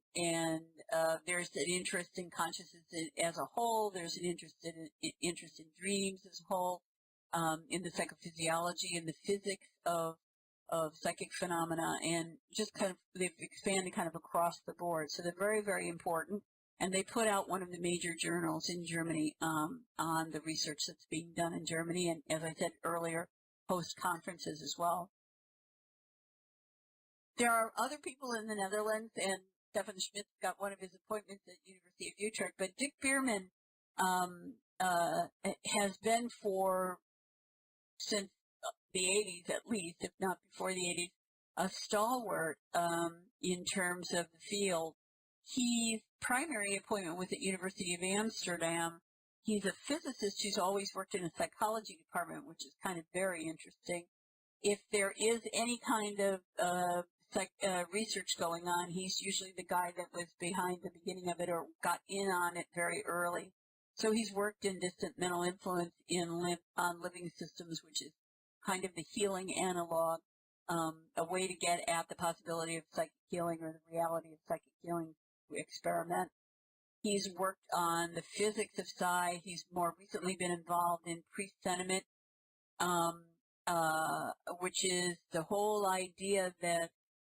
A: there's an interest in consciousness as a whole. There's an interest in dreams as a whole, in the psychophysiology and the physics of psychic phenomena, and just kind of they've expanded kind of across the board. So they're very, very important, and they put out one of the major journals in Germany on the research that's being done in Germany, and as I said earlier, host conferences as well. There are other people in the Netherlands, and Stefan Schmidt got one of his appointments at University of Utrecht, but Dick Bierman has been since the 80s at least, if not before the 80s, a stalwart in terms of the field. His primary appointment was at University of Amsterdam. He's a physicist who's always worked in a psychology department, which is kind of very interesting. If there is any kind of research going on, he's usually the guy that was behind the beginning of it or got in on it very early. So he's worked in distant mental influence on living systems, which is kind of the healing analog, a way to get at the possibility of psychic healing or the reality of psychic healing experiment. He's worked on the physics of psi. He's more recently been involved in pre-sentiment, which is the whole idea that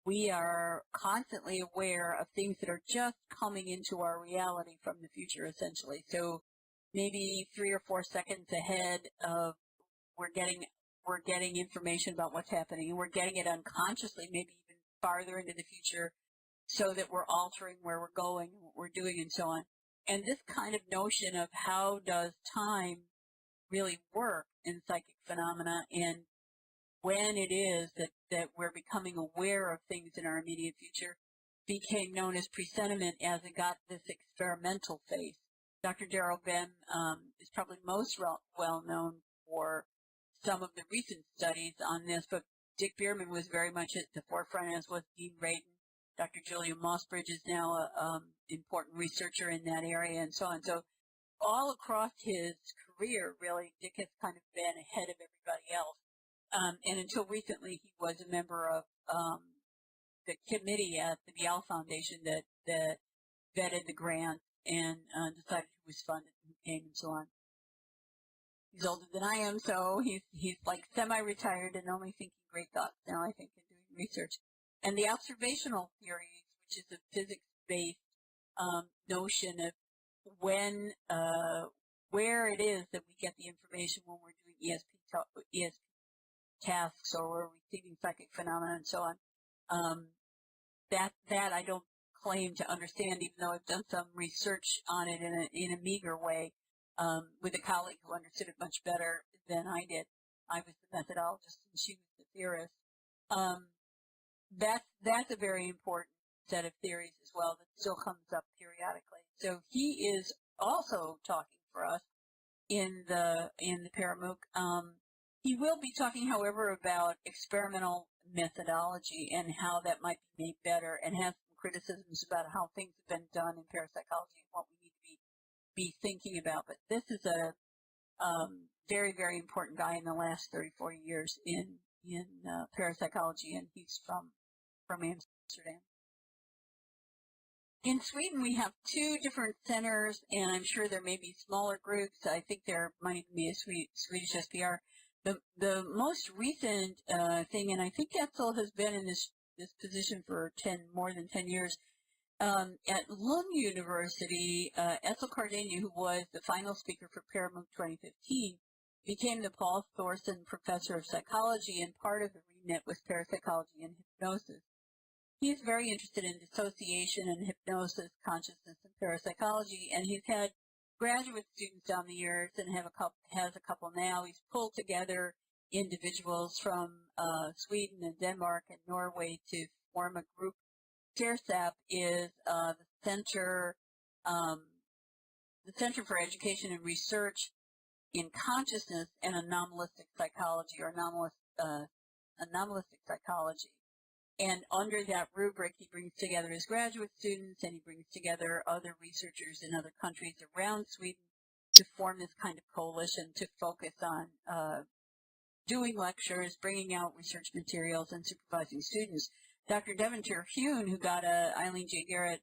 A: we are constantly aware of things that are just coming into our reality from the future, essentially. So maybe 3 or 4 seconds ahead of we're getting information about what's happening, and we're getting it unconsciously, maybe even farther into the future so that we're altering where we're going, what we're doing, and so on. And this kind of notion of how does time really work in psychic phenomena, and when it is that we're becoming aware of things in our immediate future, became known as presentiment as it got this experimental phase. Dr. Darrell Bem is probably most well known for some of the recent studies on this, but Dick Bierman was very much at the forefront, as was Dean Radin. Dr. Julia Mossbridge is now an important researcher in that area, and so on. So all across his career, really, Dick has kind of been ahead of everybody else. And until recently, he was a member of the committee at the Bial Foundation that vetted the grant and decided who was funded and who came and so on. He's older than I am, so he's like semi-retired and only thinking great thoughts now, I think, and doing research. And the observational theories, which is a physics-based notion of when, where it is that we get the information when we're doing ESP tasks or we're receiving psychic phenomena and so on. That I don't claim to understand, even though I've done some research on it in a meager way with a colleague who understood it much better than I did. I was the methodologist and she was the theorist. That's a very important set of theories as well that still comes up periodically. So he is also talking for us in the ParaMOOC. He will be talking, however, about experimental methodology and how that might be made better, and has some criticisms about how things have been done in parapsychology and what we need to be thinking about. But this is a very, very important guy in the last 34 years in parapsychology, and he's from Amsterdam. In Sweden, we have two different centers, and I'm sure there may be smaller groups. I think there might even be a Swedish SPR. The most recent thing, and I think Zazzle has been in this position for more than 10 years, at Lund University, Ethel Cardenio, who was the final speaker for ParaMOOC 2015, became the Paul Thorsen Professor of Psychology, and part of the remit was parapsychology and hypnosis. He is very interested in dissociation and hypnosis, consciousness, and parapsychology, and he's had graduate students down the years and has a couple now. He's pulled together individuals from Sweden and Denmark and Norway to form a group. CERSAP is the Center for Education and Research in Consciousness and Anomalistic Psychology, or anomalistic psychology. And under that rubric, he brings together his graduate students, and he brings together other researchers in other countries around Sweden to form this kind of coalition to focus on doing lectures, bringing out research materials, and supervising students. Dr. Devonshire Hune, who got a Eileen J. Garrett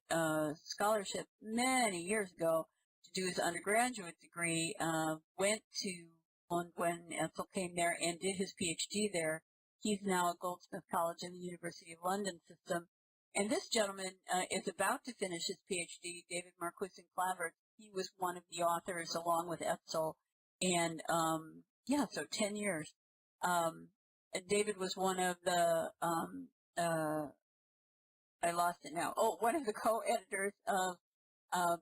A: scholarship many years ago to do his undergraduate degree, went to Lund when Ethel came there and did his PhD there. He's now at Goldsmith College in the University of London system. And this gentleman is about to finish his PhD, David Marquis and Clavert. He was one of the authors along with Etzel. And, so 10 years. David was one of the, I lost it now. Oh, one of the co-editors of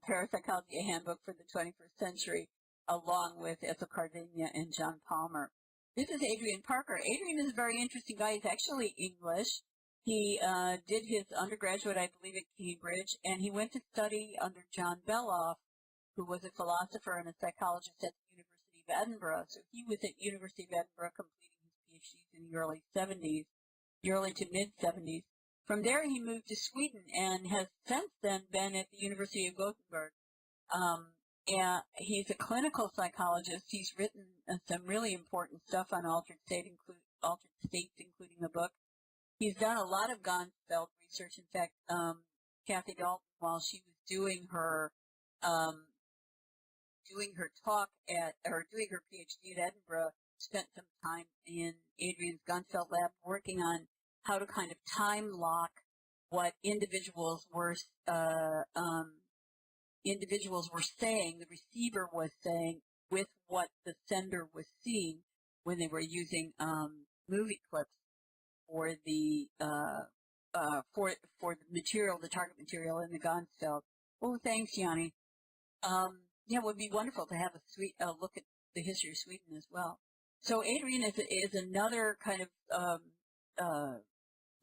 A: Parapsychology, a Handbook for the 21st Century, along with Ethel Cardenio and John Palmer. This is Adrian Parker. Adrian is a very interesting guy. He's actually English. He did his undergraduate, I believe, at Cambridge, and he went to study under John Beloff, who was a philosopher and a psychologist at the University of Edinburgh. So he was at University of Edinburgh completing his PhDs in the early to mid-70s. From there, he moved to Sweden and has since then been at the University of Gothenburg. And he's a clinical psychologist. He's written some really important stuff on altered states, including a book. He's done a lot of Gonçalo research. In fact, Kathy Dalton, while she was doing her PhD at Edinburgh, spent some time in Adrian's Gonçalo lab working on how to kind of time lock what individuals were saying, the receiver was saying, with what the sender was seeing when they were using movie clips for the for the material, the target material in the Gonçalo. Oh, thanks, Yanni. Yeah, it would be wonderful to have a look at the history of Sweden as well. So Adrian is another kind of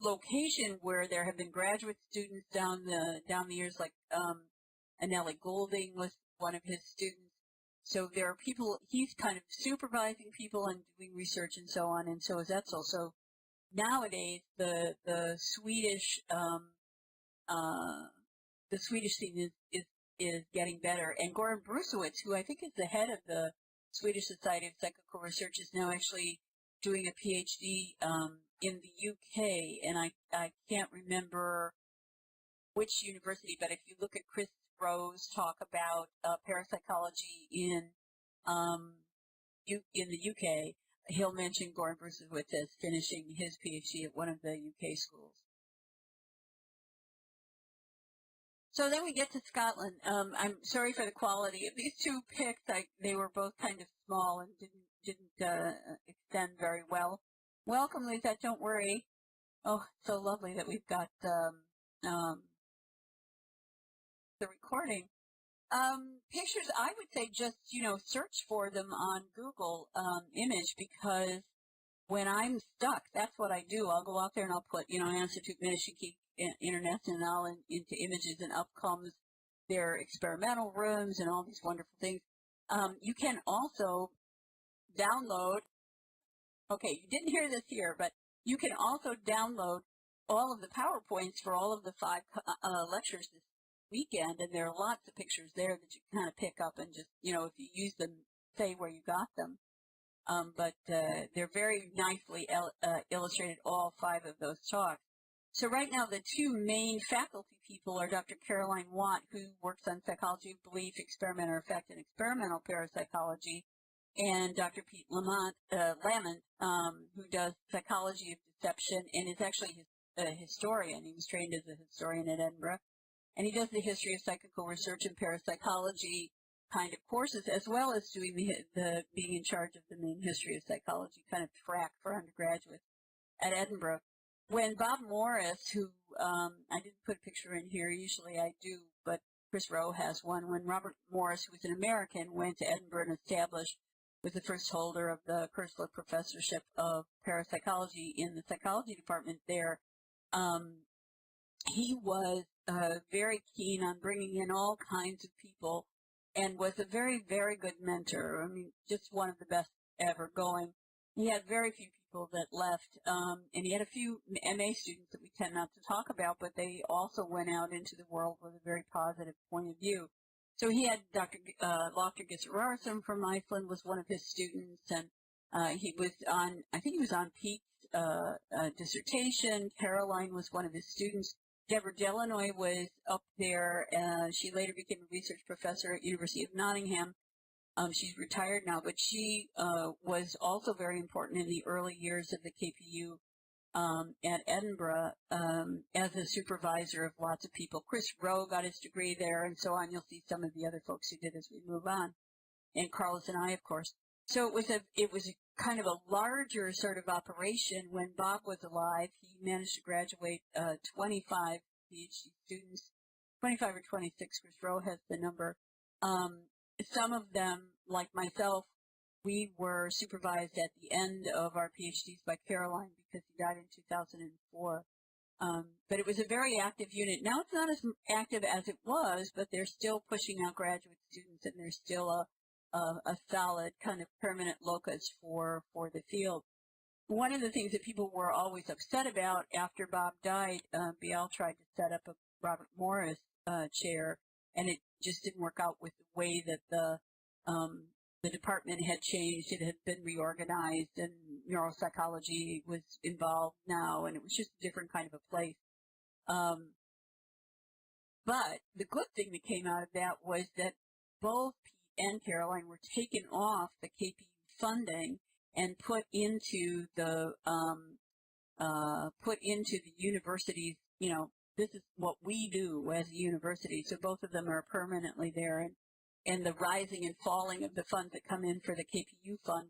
A: location where there have been graduate students down the years, like Anneli Goulding was one of his students. So there are people, he's kind of supervising people and doing research and so on, and so is Zazzle. So nowadays the Swedish scene is getting better. And Goran Brusewitz, who I think is the head of the Swedish Society of Psychical Research, is now actually doing a PhD in the UK, and I can't remember which university, but if you look at Chris Rowe's talk about parapsychology in the UK, he'll mention Goran Brusewitz as finishing his PhD at one of the UK schools. So then we get to Scotland. I'm sorry for the quality of these two pics. They were both kind of small and didn't extend very well. Welcome, Lisa. Don't worry. Oh, so lovely that we've got the recording. Pictures, I would say just, search for them on Google image, because when I'm stuck, that's what I do. I'll go out there and I'll put, Institute Michigan International into images, and up comes their experimental rooms and all these wonderful things. You can also download, okay, you didn't hear this here, but you can also download all of the PowerPoints for all of the 5 lectures this weekend, and there are lots of pictures there that you can kind of pick up and just, if you use them, say where you got them. But they're very nicely illustrated, all 5 of those talks. So right now, the 2 main faculty people are Dr. Caroline Watt, who works on psychology of belief, experimental effect, and experimental parapsychology, and Dr. Pete Lamont, who does psychology of deception and is actually a historian. He was trained as a historian at Edinburgh, and he does the history of psychical research and parapsychology kind of courses, as well as doing the being in charge of the main history of psychology kind of track for undergraduates at Edinburgh. When Bob Morris, who I didn't put a picture in here, usually I do, but Chris Rowe has one. When Robert Morris, who was an American, went to Edinburgh and established, was the first holder of the Kursler Professorship of Parapsychology in the psychology department there, he was very keen on bringing in all kinds of people and was a very, very good mentor. I mean, just one of the best ever going. He had very few people that left, and he had a few MA students that we tend not to talk about, but they also went out into the world with a very positive point of view. So he had Dr. Loftur Gissurarson from Iceland was one of his students, and he was on, I think he was on Pete's dissertation. Caroline was one of his students. Deborah Delanoy was up there. She later became a research professor at University of Nottingham. She's retired now, but she was also very important in the early years of the KPU at Edinburgh as a supervisor of lots of people. Chris Rowe got his degree there, and so on. You'll see some of the other folks who did as we move on, and Carlos and I, of course. So it was a kind of a larger sort of operation. When Bob was alive, he managed to graduate 25 PhD students, 25 or 26. Chris Rowe has the number. Some of them, like myself, we were supervised at the end of our PhDs by Caroline because he died in 2004. But it was a very active unit. Now it's not as active as it was, but they're still pushing out graduate students, and there's still a solid kind of permanent locus for the field. One of the things that people were always upset about after Bob died, Biel tried to set up a Robert Morris chair, and it just didn't work out with the way that the department had changed. It had been reorganized, and neuropsychology was involved now, and it was just a different kind of a place. But the good thing that came out of that was that both Pete and Caroline were taken off the KPU funding and put into the universities. This is what we do as a university. So both of them are permanently there, and the rising and falling of the funds that come in for the KPU fund,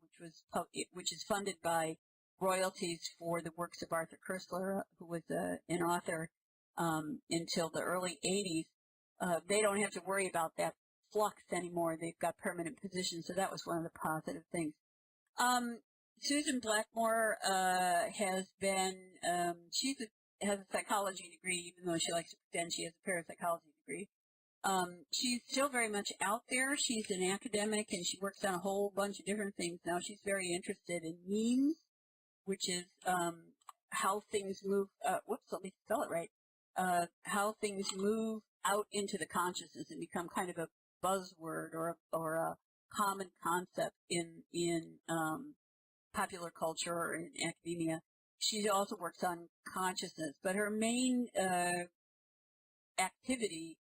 A: which is funded by royalties for the works of Arthur Koestler, who was an author until the early 80s. They don't have to worry about that flux anymore. They've got permanent positions, so that was one of the positive things. Susan Blackmore has been, has a psychology degree, even though she likes to pretend she has a parapsychology degree. She's still very much out there. She's an academic, and she works on a whole bunch of different things now. She's very interested in memes, which is how things move. Let me spell it right. How things move out into the consciousness and become kind of a buzzword or a common concept in popular culture or in academia. She also works on consciousness, but her main activity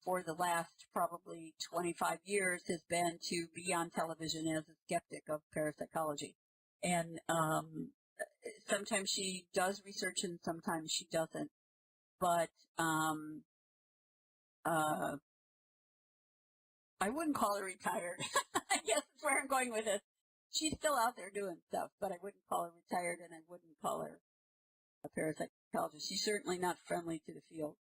A: for the last probably 25 years has been to be on television as a skeptic of parapsychology. And sometimes she does research and sometimes she doesn't. But I wouldn't call her retired. I guess that's where I'm going with this. She's still out there doing stuff, but I wouldn't call her retired, and I wouldn't call her a parapsychologist. She's certainly not friendly to the field.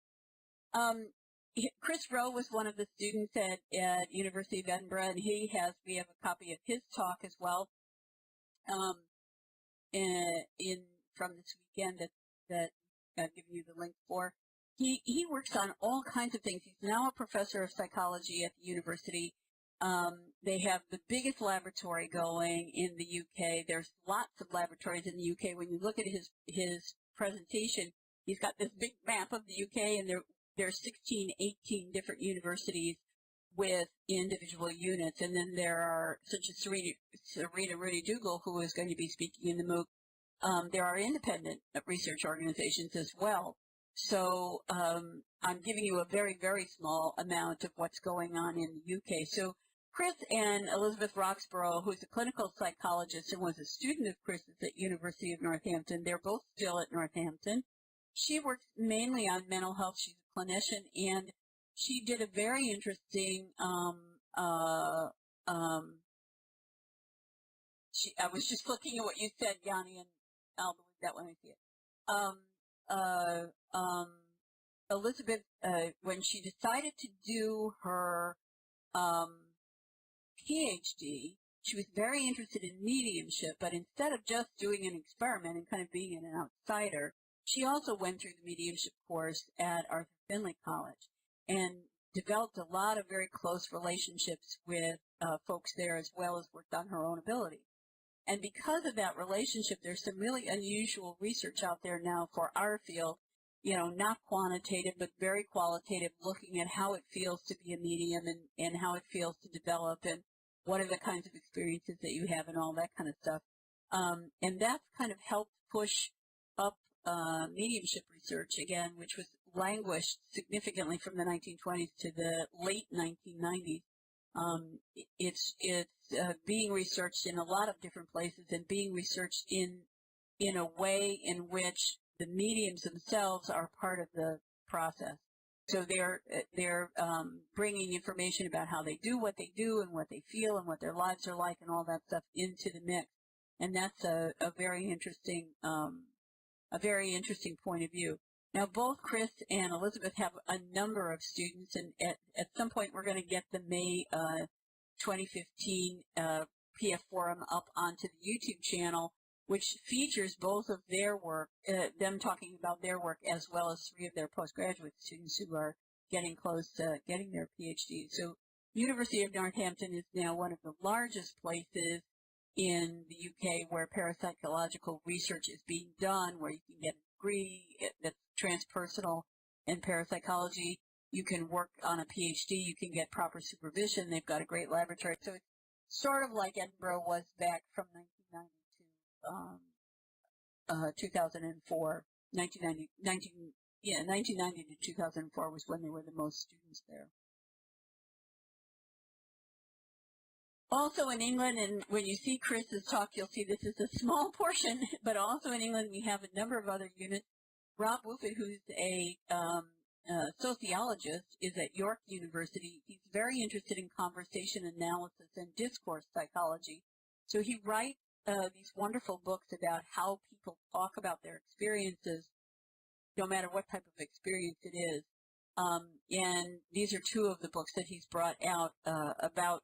A: Chris Rowe was one of the students at University of Edinburgh, and we have a copy of his talk as well from this weekend that I've given you the link for. He works on all kinds of things. He's now a professor of psychology at the university. They have the biggest laboratory going in the UK. There's lots of laboratories in the UK. When you look at his presentation, he's got this big map of the UK, and there's 16, 18 different universities with individual units. And then there are, such as Serena Rooney-Dougal, who is going to be speaking in the MOOC. There are independent research organizations as well. So I'm giving you a very, very small amount of what's going on in the UK. So Chris and Elizabeth Roxborough, who's a clinical psychologist and was a student of Chris's at University of Northampton, they're both still at Northampton. She works mainly on mental health. She's a clinician, and she did a very interesting I was just looking at what you said, Yanni, and I'll believe that when I see it. Elizabeth, when she decided to do her PhD, she was very interested in mediumship, but instead of just doing an experiment and kind of being an outsider, she also went through the mediumship course at Arthur Findlay College and developed a lot of very close relationships with folks there, as well as worked on her own ability. And because of that relationship, there's some really unusual research out there now for our field, not quantitative, but very qualitative, looking at how it feels to be a medium and how it feels to develop and what are the kinds of experiences that you have and all that kind of stuff. And that's kind of helped push up mediumship research again, which was languished significantly from the 1920s to the late 1990s. It's being researched in a lot of different places and being researched in a way in which the mediums themselves are part of the process. So they're bringing information about how they do what they do and what they feel and what their lives are like and all that stuff into the mix. And that's a very interesting point of view. Now, both Chris and Elizabeth have a number of students, and at some point we're going to get the May 2015 PF Forum up onto the YouTube channel, which features both of their work, them talking about their work, as well as 3 of their postgraduate students who are getting close to getting their PhD. So University of Northampton is now one of the largest places in the UK where parapsychological research is being done, where you can get a degree that's transpersonal in parapsychology. You can work on a PhD. You can get proper supervision. They've got a great laboratory. So it's sort of like Edinburgh was back from 1990 to 2004. 1990 to 2004 was when there were the most students there. Also in England, and when you see Chris's talk, you'll see this is a small portion, but also in England we have a number of other units. Rob Wooford, who's a sociologist, is at York University. He's very interested in conversation analysis and discourse psychology. So he writes these wonderful books about how people talk about their experiences, no matter what type of experience it is. And these are two of the books that he's brought out about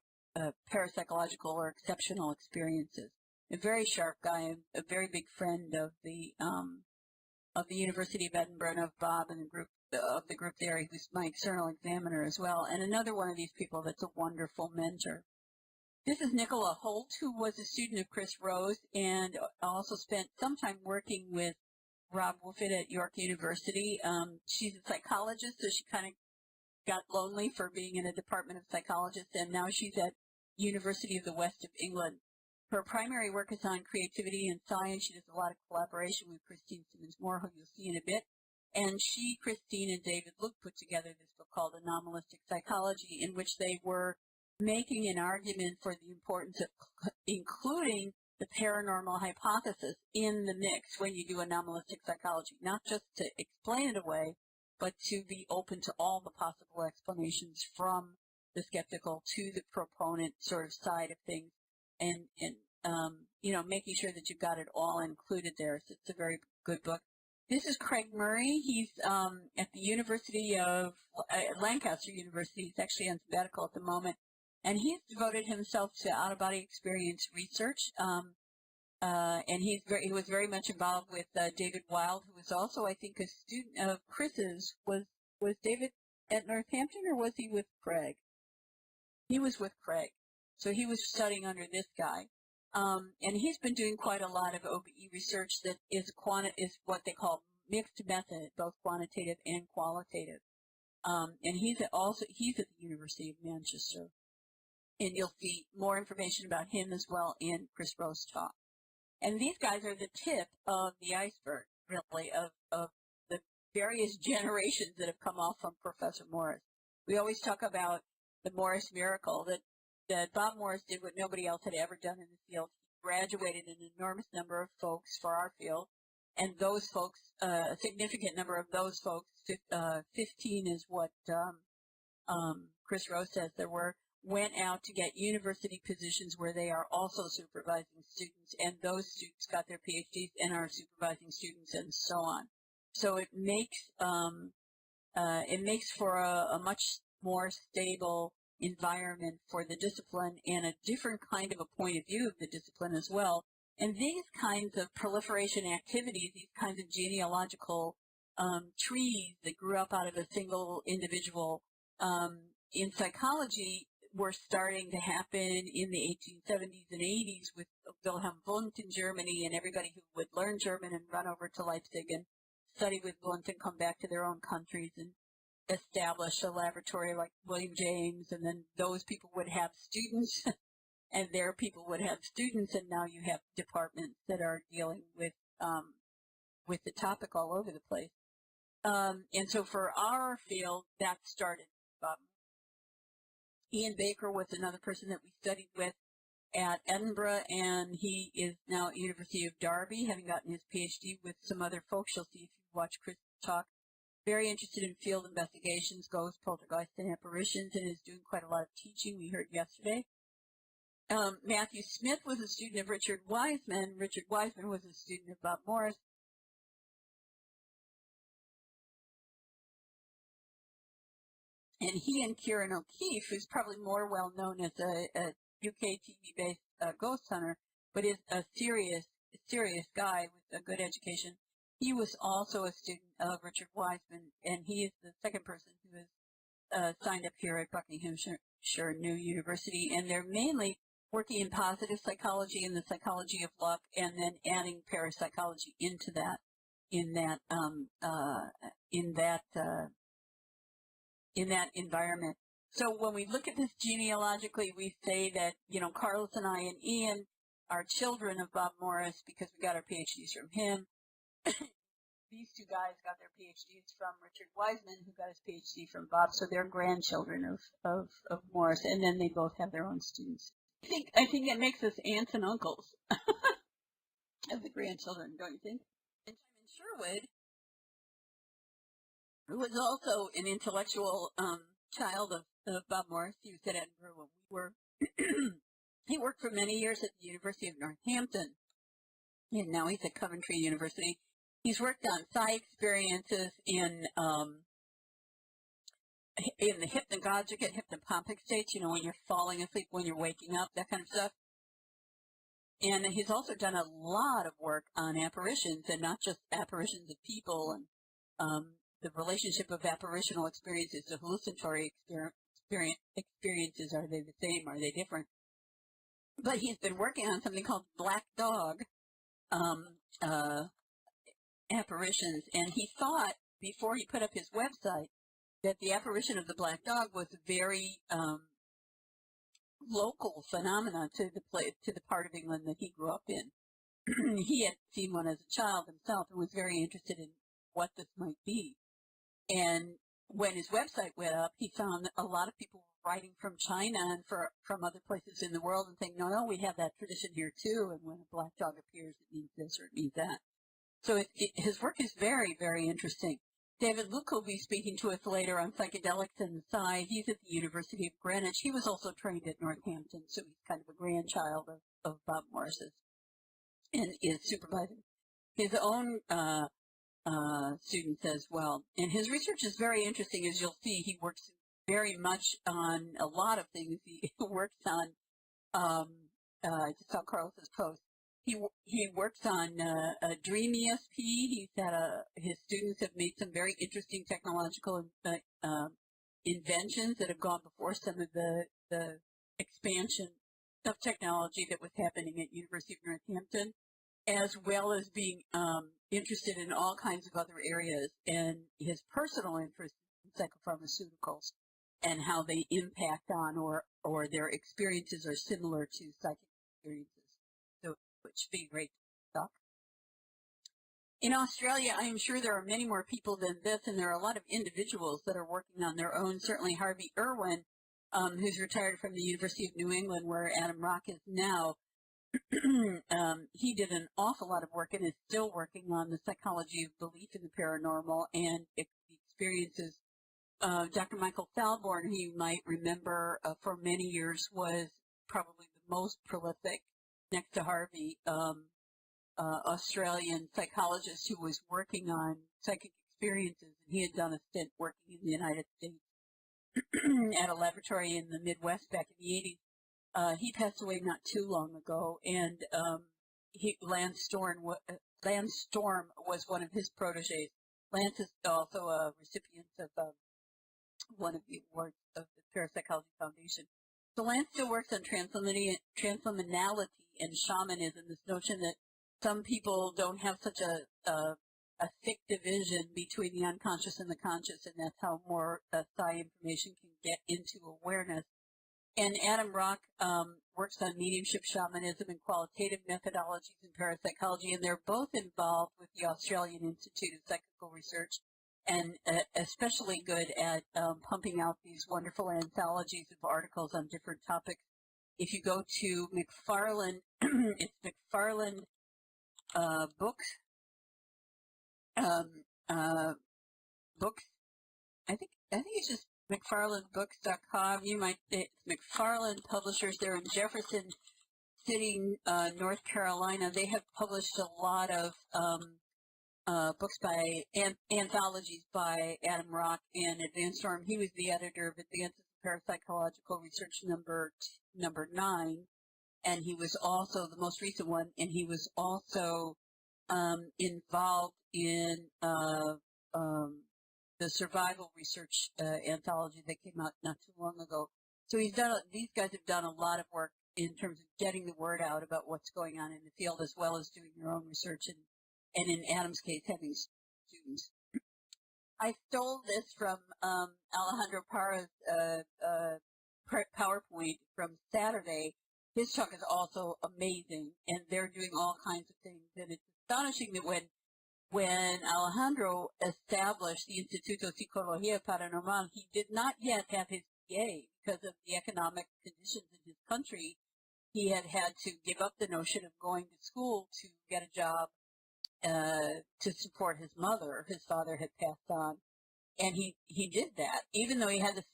A: parapsychological or exceptional experiences. A very sharp guy, a very big friend of the University of Edinburgh and of Bob and the group there. He was my external examiner as well, and another one of these people that's a wonderful mentor. This is Nicola Holt, who was a student of Chris Rose and also spent some time working with Rob Woofit at York University. She's a psychologist, so she kind of got lonely for being in a department of psychologists, and now she's at University of the West of England. Her primary work is on creativity and science. She does a lot of collaboration with Christine Simmons-Moore, who you'll see in a bit. And she, Christine, and David Luke put together this book called Anomalistic Psychology, in which they were making an argument for the importance of including the paranormal hypothesis in the mix when you do anomalistic psychology, not just to explain it away, but to be open to all the possible explanations from the skeptical to the proponent sort of side of things, and making sure that you've got it all included there. So it's a very good book. This is Craig Murray. He's at the University of Lancaster University. He's actually on sabbatical at the moment, and he's devoted himself to out-of-body experience research. And he was very much involved with David Wild, who was also, I think, a student of Chris's. Was David at Northampton, or was he with Craig? He was with Craig. So he was studying under this guy. And he's been doing quite a lot of OBE research that is what they call mixed method, both quantitative and qualitative. And he's at the University of Manchester. And you'll see more information about him as well in Chris Rowe's talk. And these guys are the tip of the iceberg, really, of the various generations that have come off from Professor Morris. We always talk about the Morris miracle, that Bob Morris did what nobody else had ever done in the field. He graduated an enormous number of folks for our field, and those folks, a significant number of those folks, 15 is what Chris Rowe says there were, went out to get university positions where they are also supervising students, and those students got their PhDs and are supervising students, and so on. So it makes for a much more stable environment for the discipline and a different kind of a point of view of the discipline as well. And these kinds of proliferation activities, these kinds of genealogical trees that grew up out of a single individual in psychology were starting to happen in the 1870s and 80s with Wilhelm Wundt in Germany, and everybody who would learn German and run over to Leipzig and study with Wundt and come back to their own countries and establish a laboratory like William James, and then those people would have students and their people would have students, and now you have departments that are dealing with the topic all over the place. And so for our field, that started. Ian Baker was another person that we studied with at Edinburgh, and he is now at University of Derby, having gotten his PhD with some other folks. You'll see if you watch Chris talk. Very interested in field investigations, ghosts, poltergeists, and apparitions, and is doing quite a lot of teaching, we heard yesterday. Matthew Smith was a student of Richard Wiseman. Richard Wiseman was a student of Bob Morris. And he and Kieran O'Keefe, who's probably more well known as a UK TV-based ghost hunter, but is a serious guy with a good education, he was also a student of Richard Wiseman, and he is the second person who is signed up here at Buckinghamshire New University, and they're mainly working in positive psychology and the psychology of luck, and then adding parapsychology into that, in that environment. So when we look at this genealogically, we say that, Carlos and I and Ian are children of Bob Morris because we got our PhDs from him. These two guys got their PhDs from Richard Wiseman, who got his PhD from Bob, so they're grandchildren of Morris, and then they both have their own students. I think it makes us aunts and uncles of the grandchildren, don't you think? And Simon Sherwood, who was also an intellectual child of Bob Morris. He was at Edinburgh when we were. He worked for many years at the University of Northampton, and now he's at Coventry University. He's worked on psi experiences in the hypnagogic and hypnopompic states, when you're falling asleep, when you're waking up, that kind of stuff. And he's also done a lot of work on apparitions, and not just apparitions of people, and the relationship of apparitional experiences to hallucinatory experiences. Are they the same? Are they different? But he's been working on something called black dog apparitions, and he thought, before he put up his website, that the apparition of the black dog was a very local phenomena to the part of England that he grew up in. He had seen one as a child himself and was very interested in what this might be. And when his website went up, he found that a lot of people were writing from China and from other places in the world and saying, no, we have that tradition here too, and when a black dog appears, it means this or it means that. So his work is very, very interesting. David Luke will be speaking to us later on psychedelics and psi. He's at the University of Greenwich. He was also trained at Northampton, so he's kind of a grandchild of Bob Morris's, and is supervising his own students as well. And his research is very interesting. As you'll see, he works very much on a lot of things. He works on, I just saw Carlos's post. He works on Dream ESP. He's had his students have made some very interesting technological inventions that have gone before some of the expansion of technology that was happening at University of Northampton, as well as being interested in all kinds of other areas, and his personal interest in psychopharmaceuticals and how they impact on or their experiences are similar to psychic experiences. So, which would be great to talk. In Australia, I am sure there are many more people than this, and there are a lot of individuals that are working on their own. Certainly Harvey Irwin, who's retired from the University of New England, where Adam Rock is now, he did an awful lot of work and is still working on the psychology of belief in the paranormal and the experiences. Dr. Michael Falborn, who you might remember for many years, was probably the most prolific, next to Harvey, Australian psychologist who was working on psychic experiences. And he had done a stint working in the United States at a laboratory in the Midwest back in the 80s. He passed away not too long ago, and Lance Storm was one of his proteges. Lance is also a recipient of one of the awards of the Parapsychology Foundation. So Lance still works on transliminality and shamanism, this notion that some people don't have such a thick division between the unconscious and the conscious, and that's how more psi information can get into awareness. And Adam Rock works on mediumship, shamanism, and qualitative methodologies in parapsychology, and they're both involved with the Australian Institute of Psychical Research, and especially good at pumping out these wonderful anthologies of articles on different topics. If you go to McFarland, it's McFarland Books. Books. I think it's just McFarlandBooks.com. It's McFarland Publishers. They're in Jefferson City, North Carolina. They have published a lot of books by anthologies by Adam Rock and Advanced Storm. He was the editor of Advances in Parapsychological Research number 9, and he was also the most recent one, and he was also involved in the survival research anthology that came out not too long ago. So these guys have done a lot of work in terms of getting the word out about what's going on in the field, as well as doing their own research and in Adam's case, having students. I stole this from Alejandro Parra's PowerPoint from Saturday. His talk is also amazing, and they're doing all kinds of things. And it's astonishing that when Alejandro established the Instituto Psicología Paranormal, he did not yet have his PA because of the economic conditions in his country. He had to give up the notion of going to school to get a job to support his mother. His father had passed on. he did that, even though he had this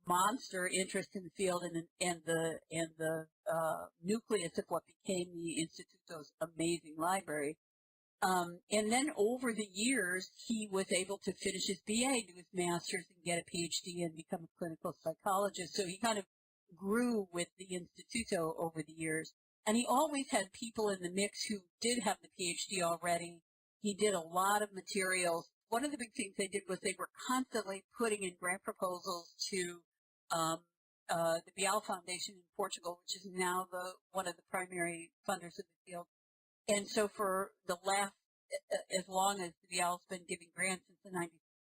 A: monster interest in the field and the nucleus of what became the Instituto's amazing library. And then over the years, he was able to finish his BA, do his master's, and get a PhD and become a clinical psychologist. So he kind of grew with the Instituto over the years. And he always had people in the mix who did have the PhD already. He did a lot of materials. One of the big things they did was they were constantly putting in grant proposals to the Bial Foundation in Portugal, which is now one of the primary funders of the field. And so for the last, as long as the Bial's been giving grants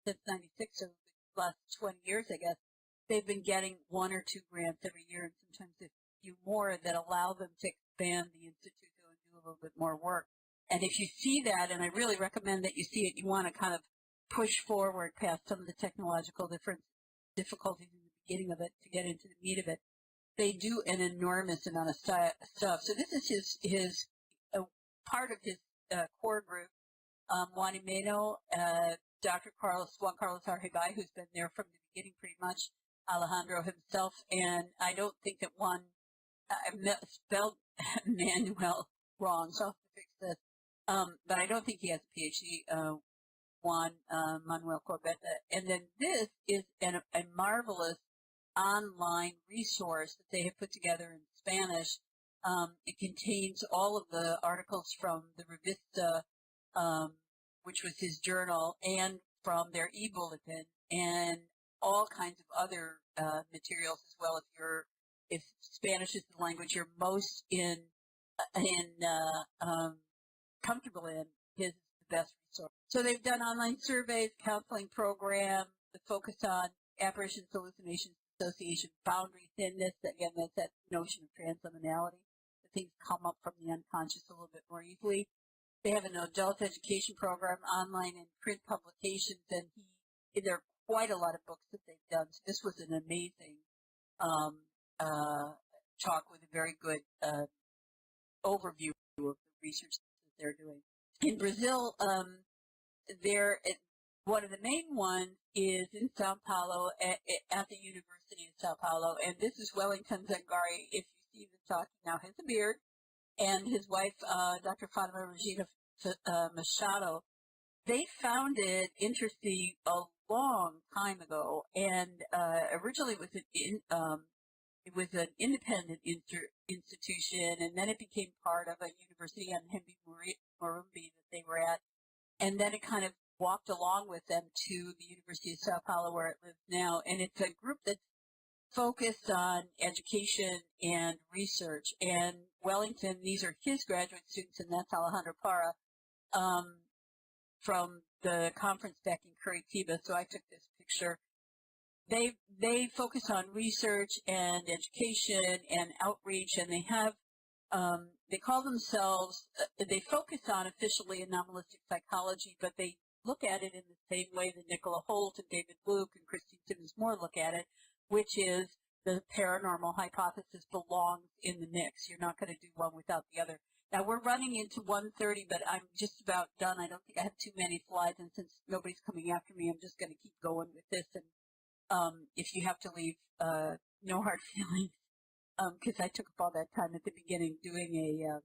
A: since 96, so the last 20 years, I guess, they've been getting 1 or 2 grants every year, and sometimes a few more that allow them to expand the Instituto and do a little bit more work. And if you see that, and I really recommend that you see it, you want to kind of push forward past some of the technological difficulties in the beginning of it to get into the meat of it. They do an enormous amount of stuff. So this is his part of his core group. Juan Imeno, Dr. Juan Carlos Argibay, who's been there from the beginning pretty much, Alejandro himself, and I don't think that Juan spelled Manuel wrong, so I'll have to fix this. But I don't think he has a PhD, Juan Manuel Corbetta. And then this is a marvelous online resource that they have put together in Spanish. It contains all of the articles from the Revista, which was his journal, and from their e-bulletin, and all kinds of other materials as well. If Spanish is the language you're most comfortable in, his is the best resource. So they've done online surveys, counseling program, the focus on apparitions, hallucinations, association, boundary thinness. Again, that's that notion of transliminality. Things come up from the unconscious a little bit more easily. They have an adult education program, online and print publications, and there are quite a lot of books that they've done. So this was an amazing talk with a very good overview of the research that they're doing. In Brazil, one of the main ones is in Sao Paulo at the University of Sao Paulo, and this is Wellington Zangari. If you see the talk, now has a beard, and his wife, Dr. Fatima Regina Machado. They founded Interesting a long time ago, and originally it was an independent institution, and then it became part of a university on Hemby Morumbi that they were at, and then it kind of walked along with them to the University of Sao Paulo where it lives now, and it's a group that's focused on education and research. And Wellington, these are his graduate students, and that's Alejandro Parra from the conference back in Curitiba. So I took this picture. They focus on research and education and outreach, and they have they call themselves they focus on officially anomalistic psychology, but they look at it in the same way that Nicola Holt and David Luke and Christine Simmons Moore look at it, which is the paranormal hypothesis belongs in the mix. You're not going to do one without the other. Now, we're running into 1:30, but I'm just about done. I don't think I have too many slides, and since nobody's coming after me, I'm just going to keep going with this. And if you have to leave, no hard feelings, because I took up all that time at the beginning doing a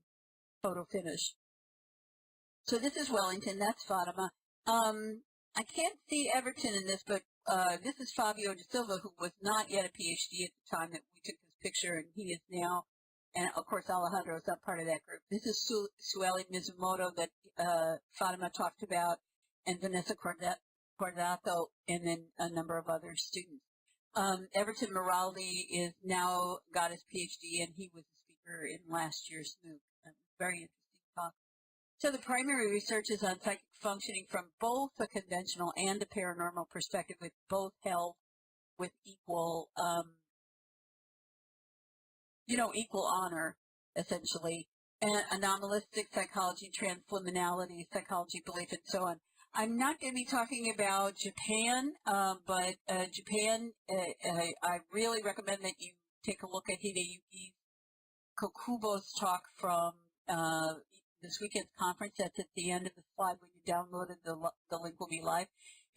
A: photo finish. So this is Wellington. That's Fatima. I can't see Everton in this, but this is Fabio de Silva, who was not yet a PhD at the time that we took this picture, and he is now. And, of course, Alejandro is not part of that group. This is Sueli Mizumoto that Fatima talked about, and Vanessa Cordato, and then a number of other students. Everton Moraldi is now got his PhD, and he was a speaker in last year's MOOC. Very interesting talk. So the primary research is on psychic functioning from both a conventional and a paranormal perspective, with both held with equal equal honor, essentially, and anomalistic psychology, transliminality, psychology, belief, and so on. I'm not going to be talking about Japan, but Japan, I really recommend that you take a look at Hideyuki Kokubo's talk from this weekend's conference. That's at the end of the slide when you downloaded the link will be live.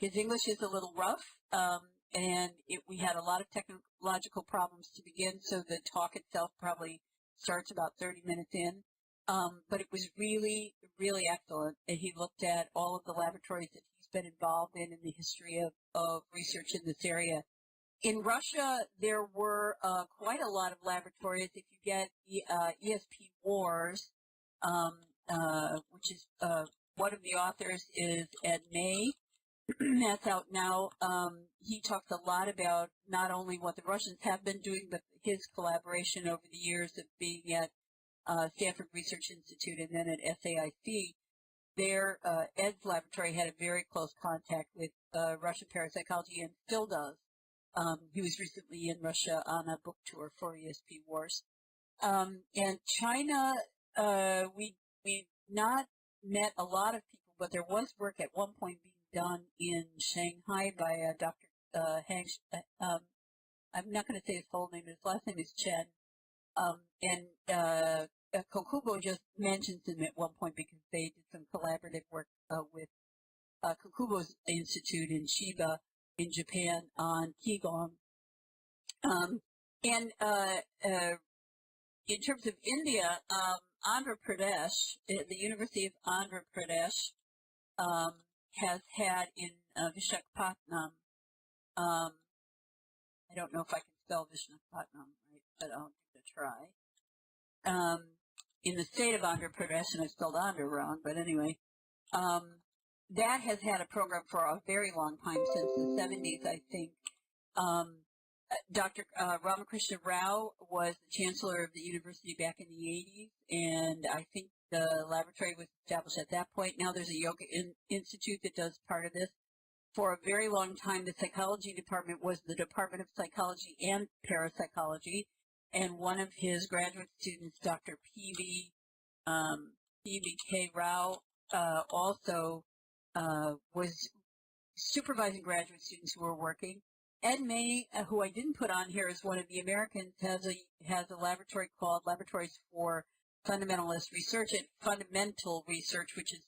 A: His English is a little rough, and we had a lot of technological problems to begin, so the talk itself probably starts about 30 minutes in. But it was really, really excellent. And he looked at all of the laboratories that he's been involved in the history of research in this area. In Russia, there were quite a lot of laboratories. If you get ESP Wars, which is one of the authors is Ed May. That's out now. He talks a lot about not only what the Russians have been doing, but his collaboration over the years of being at Stanford Research Institute and then at SAIC. Their Ed's laboratory had a very close contact with Russian parapsychology and still does. He was recently in Russia on a book tour for ESP Wars. And China, we've not met a lot of people, but there was work at one point being done in Shanghai by Dr. Hang. I'm not going to say his whole name, his last name is Chen. And Kokubo just mentions him at one point because they did some collaborative work with Kokubo's institute in Shiba in Japan on Qigong. And in terms of India, Andhra Pradesh, the University of Andhra Pradesh has had in Vishakhapatnam, I don't know if I can spell Vishakhapatnam right, but I'll give it a try. In the state of Andhra Pradesh, and I spelled Andhra wrong, but anyway, that has had a program for a very long time, since the 70s, I think. Dr. Ramakrishna Rao was the chancellor of the university back in the 80s, and I think the laboratory was established at that point. Now there's a yoga institute that does part of this. For a very long time, the psychology department was the Department of Psychology and Parapsychology, and one of his graduate students, Dr. P.V.K. Rao, also was supervising graduate students who were working. Ed May, who I didn't put on here, is one of the Americans, has a laboratory called Laboratories for Fundamentalist Research and Fundamental Research, which is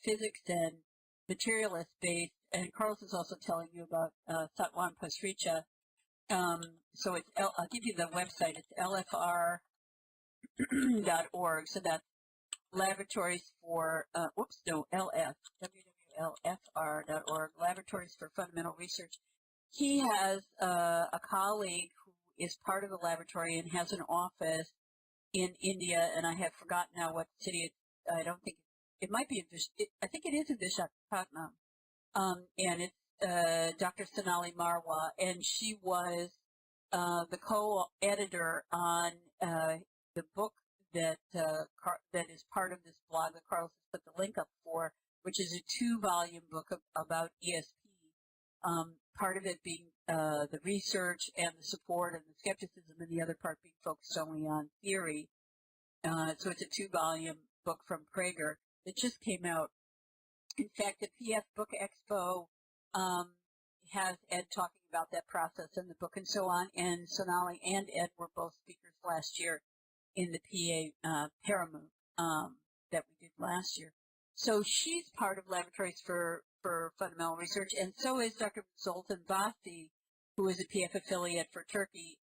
A: physics and materialist based. And Carlos is also telling you about Satwan Pasricha. So it's I'll give you the website. It's lfr.org. So that's Laboratories for LF www.lfr.org. Laboratories for Fundamental Research. He has a colleague who is part of the laboratory and has an office in India, and I have forgotten now what city. I don't think it might be. I think it is in Vishakhapatnam. And it's Dr. Sonali Marwa, and she was the co-editor on the book that is part of this blog that Carlos has put the link up for, which is a 2-volume book about ESP. Part of it being the research and the support and the skepticism, and the other part being focused only on theory. So it's a 2-volume book from Prager that just came out. In fact, the PF Book Expo has Ed talking about that process in the book and so on, and Sonali and Ed were both speakers last year in the PA ParaMOOC that we did last year. So she's part of Laboratories for Fundamental Research, and so is Dr. Zoltan Basi, who is a PF affiliate for Turkey,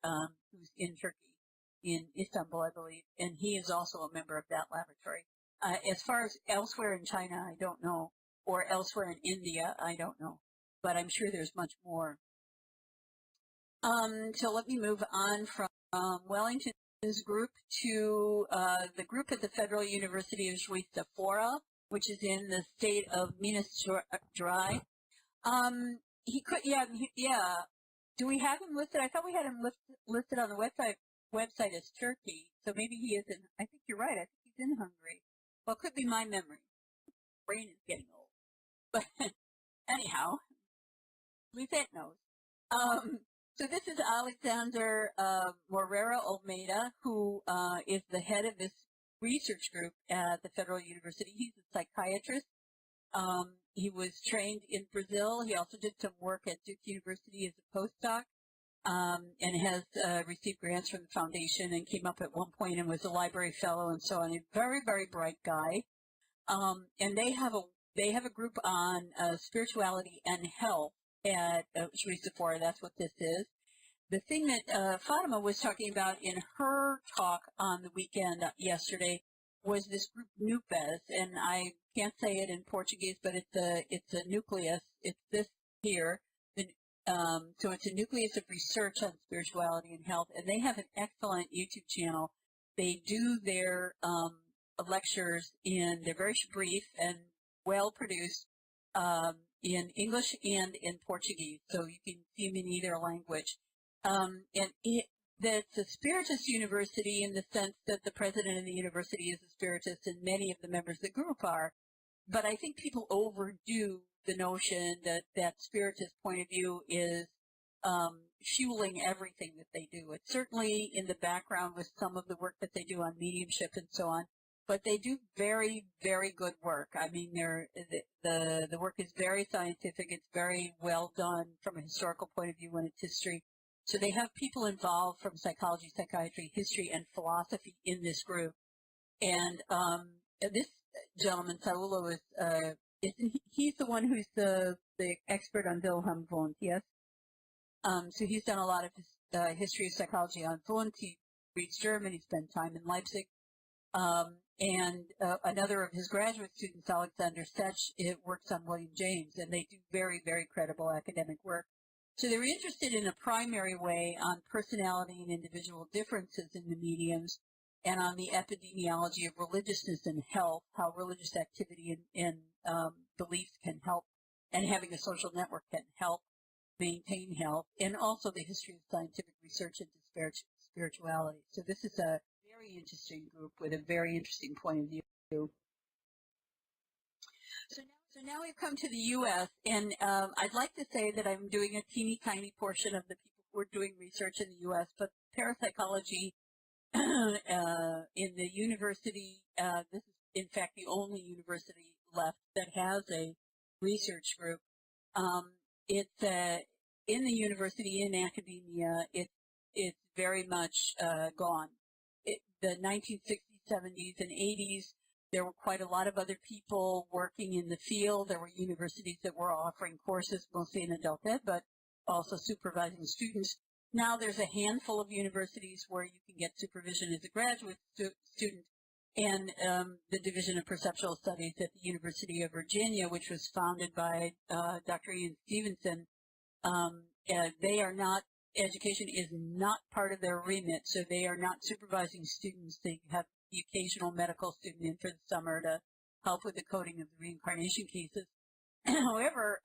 A: who's in Turkey, in Istanbul, I believe, and he is also a member of that laboratory. As far as elsewhere in China, I don't know, or elsewhere in India, I don't know, but I'm sure there's much more. So let me move on from Wellington's group to the group at the Federal University of Juiz de Fora, which is in the state of Minas Gerais. He could, yeah. Do we have him listed? I thought we had him listed on the website as Turkey, so maybe he is in, I think you're right, I think he's in Hungary. Well, it could be my memory. Brain is getting old. But anyhow, Lisette knows. So this is Alexander Morera Olmeida, who is the head of this research group at the Federal University. He's a psychiatrist. He was trained in Brazil. He also did some work at Duke University as a postdoc, and has received grants from the foundation and came up at one point and was a library fellow and so on. A very, very bright guy. And they have they have a group on spirituality and health at Shri Sephora. That's what this is. The thing that Fatima was talking about in her talk on the weekend yesterday was this group NUPES, and I can't say it in Portuguese, but it's a nucleus. It's this here. So it's a nucleus of research on spirituality and health, and they have an excellent YouTube channel. They do their lectures they're very brief and well produced in English and in Portuguese, so you can see them in either language. That's a Spiritist university in the sense that the president of the university is a Spiritist and many of the members of the group are. But I think people overdo the notion that Spiritist point of view is fueling everything that they do. It's certainly in the background with some of the work that they do on mediumship and so on, but they do very, very good work. I mean, the work is very scientific. It's very well done from a historical point of view and its history. So they have people involved from psychology, psychiatry, history, and philosophy in this group. And this gentleman, Saulo, he's the one who's the expert on Wilhelm Wundt, yes? So he's done a lot of his history of psychology on Wundt. He reads German. He spent time in Leipzig. And another of his graduate students, Alexander Setch, works on William James, and they do very, very credible academic work. So they're interested in a primary way on personality and individual differences in the mediums and on the epidemiology of religiousness and health, how religious activity and beliefs can help, and having a social network can help maintain health, and also the history of scientific research into spirituality. So this is a very interesting group with a very interesting point of view. So now we've come to the U.S., and I'd like to say that I'm doing a teeny tiny portion of the people who are doing research in the U.S., but parapsychology in the university, this is in fact the only university left that has a research group. It's in the university, in academia, it's very much gone. The 1960s, 70s, and 80s, there were quite a lot of other people working in the field. There were universities that were offering courses, mostly in adult ed, but also supervising students. Now there's a handful of universities where you can get supervision as a graduate student, and the Division of Perceptual Studies at the University of Virginia, which was founded by Dr. Ian Stevenson, they are not, education is not part of their remit, so they are not supervising students. They have the occasional medical student in for the summer to help with the coding of the reincarnation cases. However,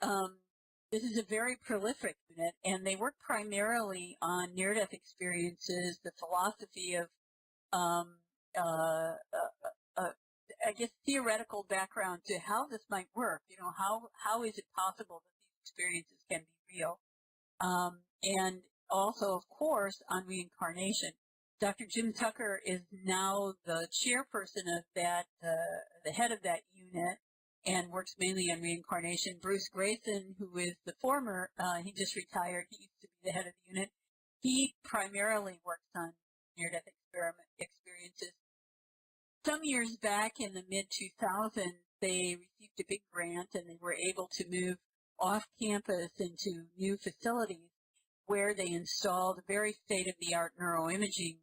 A: this is a very prolific unit, and they work primarily on near-death experiences, the philosophy of, I guess, theoretical background to how this might work. You know, how is it possible that these experiences can be real? And also, of course, on reincarnation. Dr. Jim Tucker is now the chairperson of that, the head of that unit, and works mainly on reincarnation. Bruce Grayson, who is the former, he just retired, he used to be the head of the unit. He primarily works on near-death experiences. Some years back in the mid-2000s, they received a big grant, and they were able to move off campus into new facilities where they installed a very state-of-the-art neuroimaging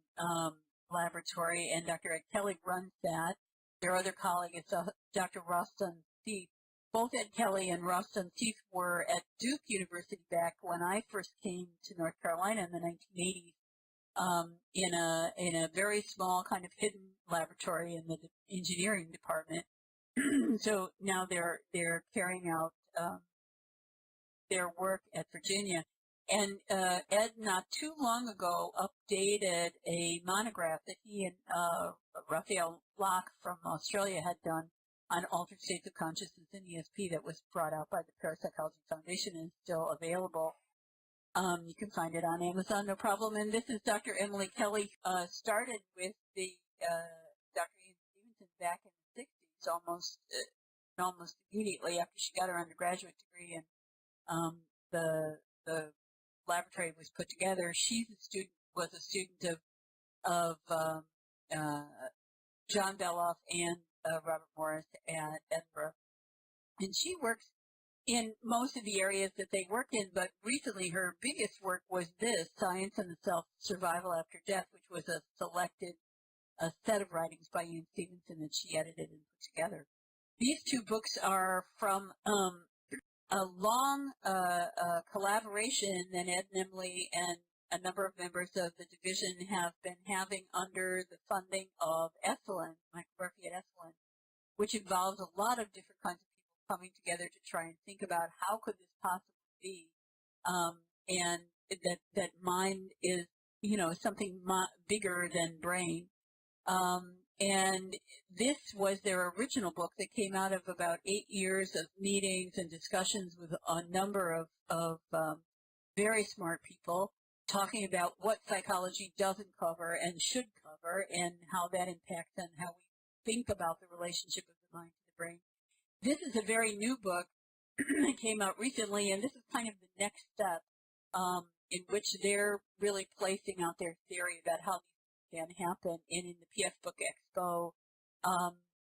A: laboratory, and Dr. Ed Kelly runs that. Their other colleague is Dr. Rostan Seif. Both Ed Kelly and Rostan Seif were at Duke University back when I first came to North Carolina in the 1980s, in a very small kind of hidden laboratory in the engineering department. So now they're carrying out their work at Virginia. And Ed, not too long ago, updated a monograph that he and Raphael Locke from Australia had done on altered states of consciousness in ESP that was brought out by the Parapsychology Foundation and is still available. You can find it on Amazon, no problem. And this is Dr. Emily Kelly, started with the Dr. Ian Stevenson back in the 60s, almost immediately after she got her undergraduate degree, and the laboratory was put together. Was a student of John Beloff and Robert Morris at Edinburgh. And she works in most of the areas that they work in, but recently her biggest work was this, Science and the Self, Survival After Death, which was a selected set of writings by Ian Stevenson that she edited and put together. These two books are from a long collaboration that Ed Nimley and a number of members of the division have been having under the funding of Esalen, Michael Murphy at Esalen, which involves a lot of different kinds of people coming together to try and think about how could this possibly be, and that mind is, something bigger than brain. And this was their original book that came out of about 8 years of meetings and discussions with a number of very smart people talking about what psychology doesn't cover and should cover and how that impacts on how we think about the relationship of the mind to the brain. This is a very new book that came out recently, and this is kind of the next step in which they're really placing out their theory about how these can happen. And in the PF Book Expo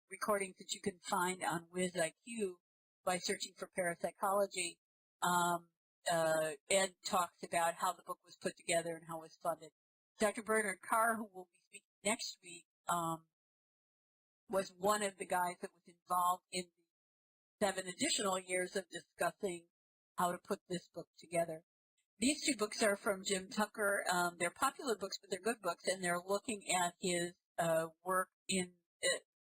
A: recordings that you can find on WizIQ by searching for parapsychology, Ed talks about how the book was put together and how it was funded. Dr. Bernard Carr, who will be speaking next week, was one of the guys that was involved in the 7 additional years of discussing how to put this book together. These two books are from Jim Tucker. They're popular books, but they're good books, and they're looking at his work in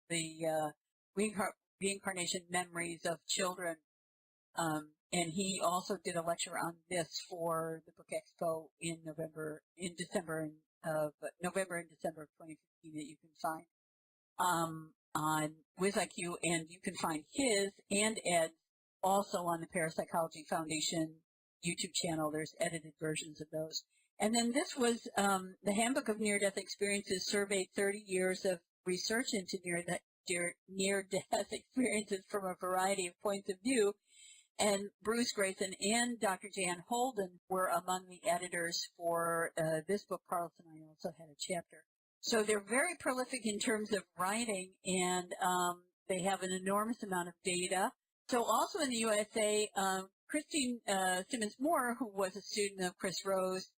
A: the reincarnation memories of children. And he also did a lecture on this for the Book Expo in November and December of 2015 that you can find on WizIQ, and you can find his and Ed's also on the Parapsychology Foundation YouTube channel. There's edited versions of those. And then this was the Handbook of Near-Death Experiences, surveyed 30 years of research into near-death experiences from a variety of points of view. And Bruce Grayson and Dr. Jan Holden were among the editors for this book. Carlos and I also had a chapter. So they're very prolific in terms of writing, and they have an enormous amount of data. So also in the USA, Christine Simmons-Moore, who was a student of Chris Rose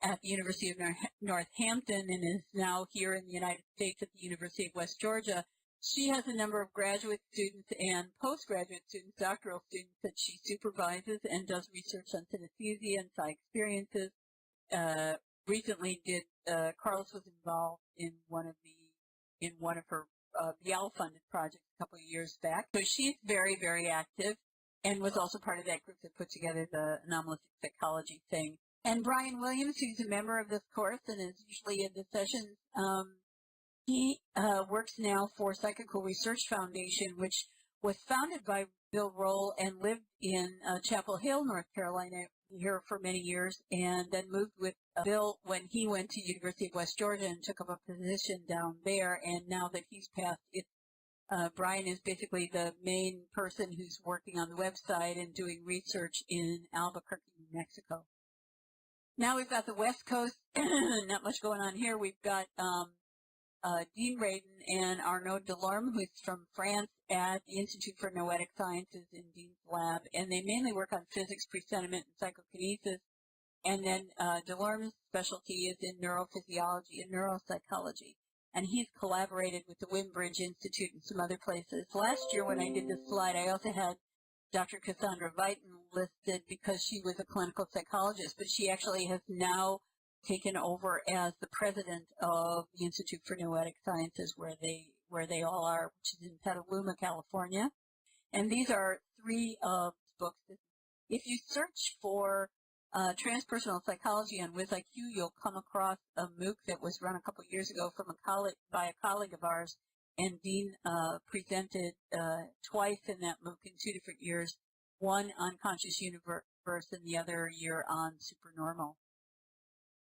A: at the University of Northampton and is now here in the United States at the University of West Georgia, she has a number of graduate students and postgraduate students, doctoral students, that she supervises and does research on synesthesia and psi experiences. Recently, Carlos was involved in one of her Bial-funded projects a couple of years back. So she's very, very active and was also part of that group that put together the anomalous psychology thing. And Brian Williams, who's a member of this course and is usually in the sessions, he works now for Psychical Research Foundation, which was founded by Bill Roll and lived in Chapel Hill, North Carolina, here for many years, and then moved with Bill when he went to University of West Georgia and took up a position down there. And now that he's passed it, Brian is basically the main person who's working on the website and doing research in Albuquerque, New Mexico. Now we've got the West Coast. Not much going on here. We've got Dean Radin and Arnaud Delorme, who's from France at the Institute for Noetic Sciences in Dean's lab, and they mainly work on physics, presentiment, and psychokinesis. And then Delorme's specialty is in neurophysiology and neuropsychology, and he's collaborated with the Wimbridge Institute and some other places. Last year when I did this slide, I also had Dr. Cassandra Vighton listed because she was a clinical psychologist, but she actually has now taken over as the president of the Institute for Noetic Sciences, where they all are, which is in Petaluma, California. And these are 3 of the books. If you search for transpersonal psychology on WizIQ, you'll come across a MOOC that was run a couple years ago by a colleague of ours, and Dean presented twice in that MOOC in 2 different years, one on conscious universe and the other year on supernormal.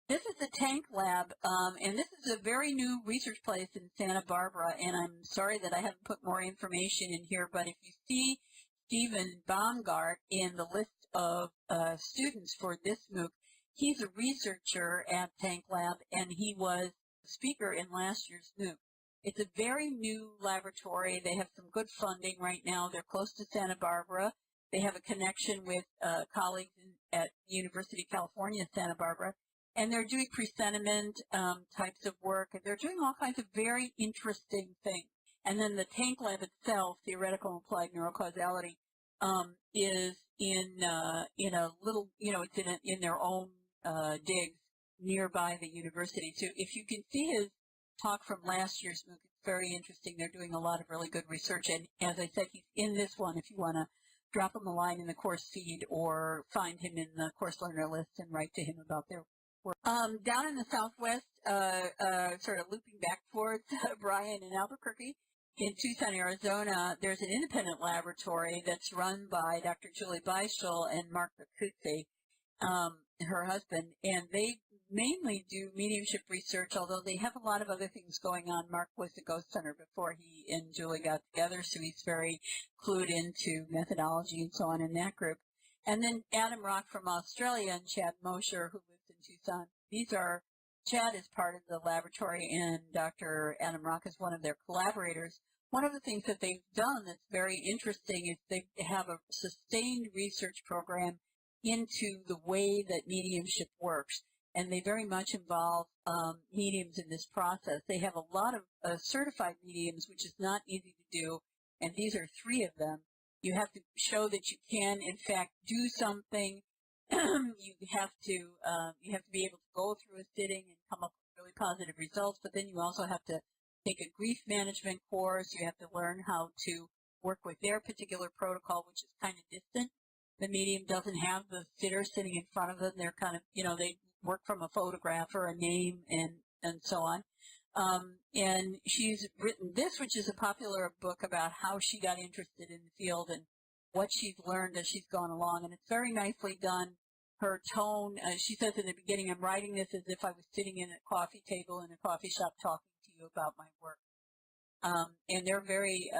A: This is the Tank Lab, and this is a very new research place in Santa Barbara, and I'm sorry that I haven't put more information in here, but if you see Stephen Baumgart in the list of students for this MOOC, he's a researcher at Tank Lab, and he was a speaker in last year's MOOC. It's a very new laboratory. They have some good funding right now. They're close to Santa Barbara. They have a connection with colleagues at the University of California, Santa Barbara, and they're doing presentiment types of work. They're doing all kinds of very interesting things. And then the tank lab itself, theoretical applied neurocausality, is in a little, it's in their own digs nearby the university. So if you can see his talk from last year's MOOC, it's very interesting. They're doing a lot of really good research. And as I said, he's in this one if you want to drop him a line in the course feed or find him in the course learner list and write to him about their work. Down in the Southwest, sort of looping back towards Brian in Albuquerque, in Tucson, Arizona, there's an independent laboratory that's run by Dr. Julie Beischel and Mark Bacuzzi, her husband, and they mainly do mediumship research, although they have a lot of other things going on. Mark was the ghost hunter before he and Julie got together, so he's very clued into methodology and so on in that group. And then Adam Rock from Australia and Chad Mosher, who lives in Tucson. Chad is part of the laboratory, and Dr. Adam Rock is one of their collaborators. One of the things that they've done that's very interesting is they have a sustained research program into the way that mediumship works, and they very much involve mediums in this process. They have a lot of certified mediums, which is not easy to do, and these are 3 of them. You have to show that you can, in fact, do something. You have to be able to go through a sitting and come up with really positive results, but then you also have to take a grief management course. You have to learn how to work with their particular protocol, which is kind of distant. The medium doesn't have the sitter sitting in front of them. They're kind of, they work from a photograph or a name and so on. And she's written this, which is a popular book about how she got interested in the field and what she's learned as she's gone along. And it's very nicely done. Her tone, she says in the beginning, I'm writing this as if I was sitting in a coffee table in a coffee shop talking to you about my work. And they're very,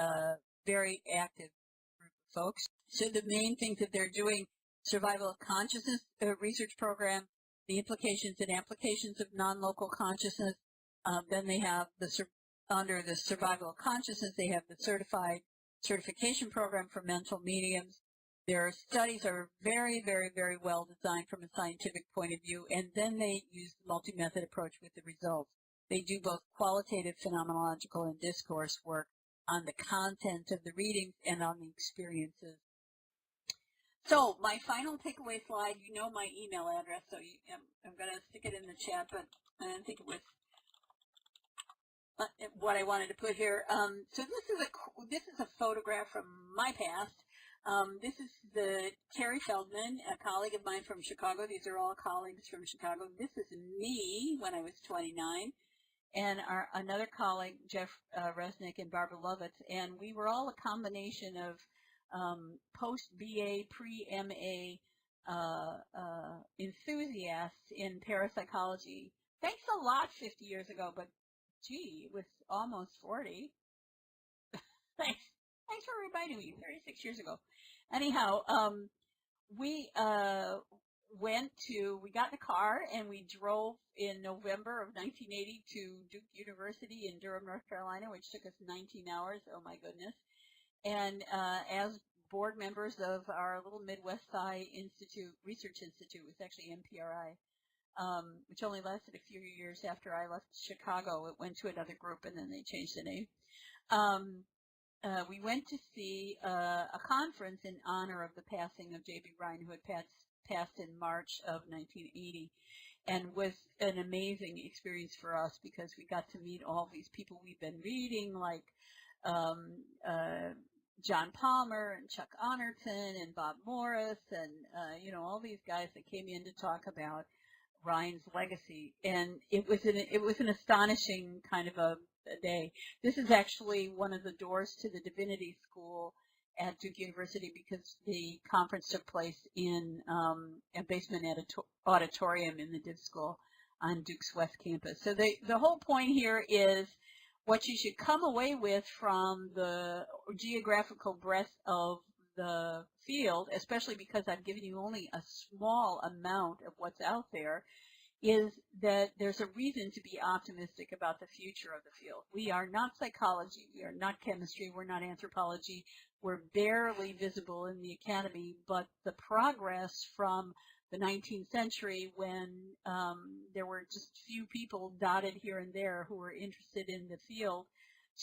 A: very active group of folks. So the main things that they're doing, survival of consciousness research program, the implications and applications of non-local consciousness. Then they have under the survival of consciousness, they have the certification program for mental mediums. Their studies are very, very, very well designed from a scientific point of view, and then they use the multi-method approach with the results. They do both qualitative phenomenological and discourse work on the content of the readings and on the experiences. So my final takeaway slide, you know my email address, so I'm going to stick it in the chat, but I didn't think it was what I wanted to put here. So this is a photograph from my past. This is Terry Feldman, a colleague of mine from Chicago. These are all colleagues from Chicago. This is me when I was 29, and another colleague, Jeff Resnick and Barbara Lovitz, and we were all a combination of post-BA, pre-MA enthusiasts in parapsychology. Thanks a lot 50 years ago, but gee, it was almost 40. Thanks for reminding me, 36 years ago. Anyhow, we got in a car and we drove in November of 1980 to Duke University in Durham, North Carolina, which took us 19 hours. Oh my goodness. And as board members of our little Midwest Sci Research Institute, it was actually MPRI, which only lasted a few years after I left Chicago. It went to another group and then they changed the name. We went to see a conference in honor of the passing of J.B. Ryan, who had passed in March of 1980, and was an amazing experience for us because we got to meet all these people we've been reading, like John Palmer and Chuck Honerton and Bob Morris and, all these guys that came in to talk about Ryan's legacy. And it was an astonishing kind of a day. This is actually one of the doors to the Divinity School at Duke University because the conference took place in a basement auditorium in the Div School on Duke's West Campus. So the whole point here is what you should come away with from the geographical breadth of the field, especially because I've given you only a small amount of what's out there, is that there's a reason to be optimistic about the future of the field. We are not psychology, we are not chemistry, we're not anthropology, we're barely visible in the academy, but the progress from the 19th century when there were just few people dotted here and there who were interested in the field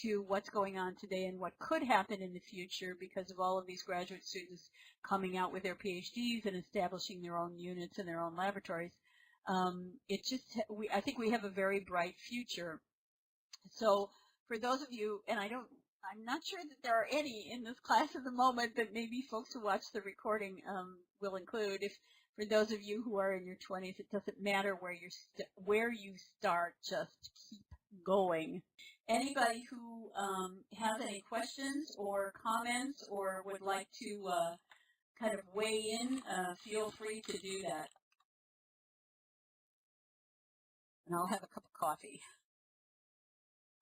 A: to what's going on today and what could happen in the future because of all of these graduate students coming out with their PhDs and establishing their own units and their own laboratories. I think we have a very bright future. So for those of you, and I'm not sure that there are any in this class at the moment, but maybe folks who watch the recording will include. For those of you who are in your 20s, it doesn't matter where you start, just keep going. Anybody who has any questions or comments or would like to kind of weigh in, feel free to do that. And I'll have a cup of coffee.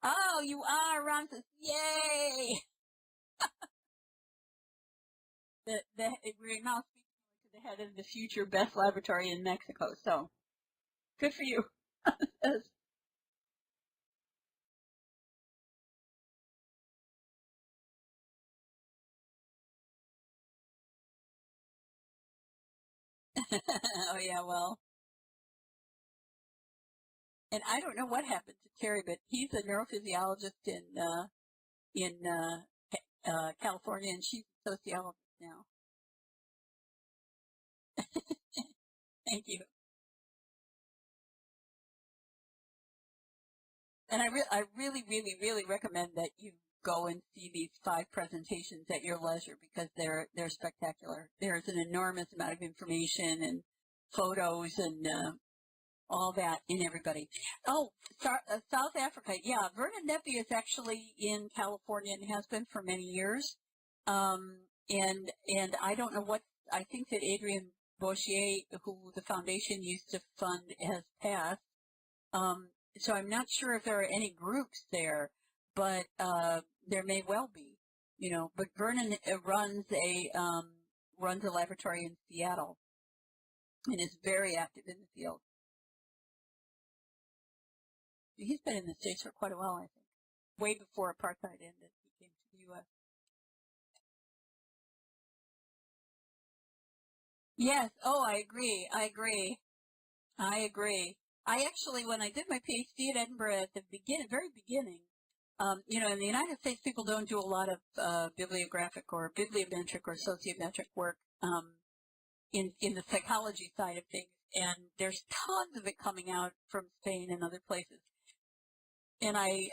A: Oh, you are, Ron says, yay! We're now speaking to the head of the future best laboratory in Mexico, so good for you. Oh, yeah, well. And I don't know what happened to Terry, but he's a neurophysiologist in California, and she's a sociologist now. Thank you. And I really, really, really recommend that you go and see these 5 presentations at your leisure because they're spectacular. There's an enormous amount of information and photos and all that in everybody. Oh, South Africa. Yeah, Vernon Nepi is actually in California and has been for many years. And I don't know what, I think that Adrian Bouchier, who the foundation used to fund, has passed. So I'm not sure if there are any groups there, but there may well be, you know. But Vernon runs a laboratory in Seattle and is very active in the field. He's been in the States for quite a while, I think. Way before apartheid ended, he came to the U.S. Yes. Oh, I agree. I actually, when I did my PhD at Edinburgh at the very beginning, you know, in the United States, people don't do a lot of bibliographic or bibliometric or sociometric work in the psychology side of things, and there's tons of it coming out from Spain and other places. And I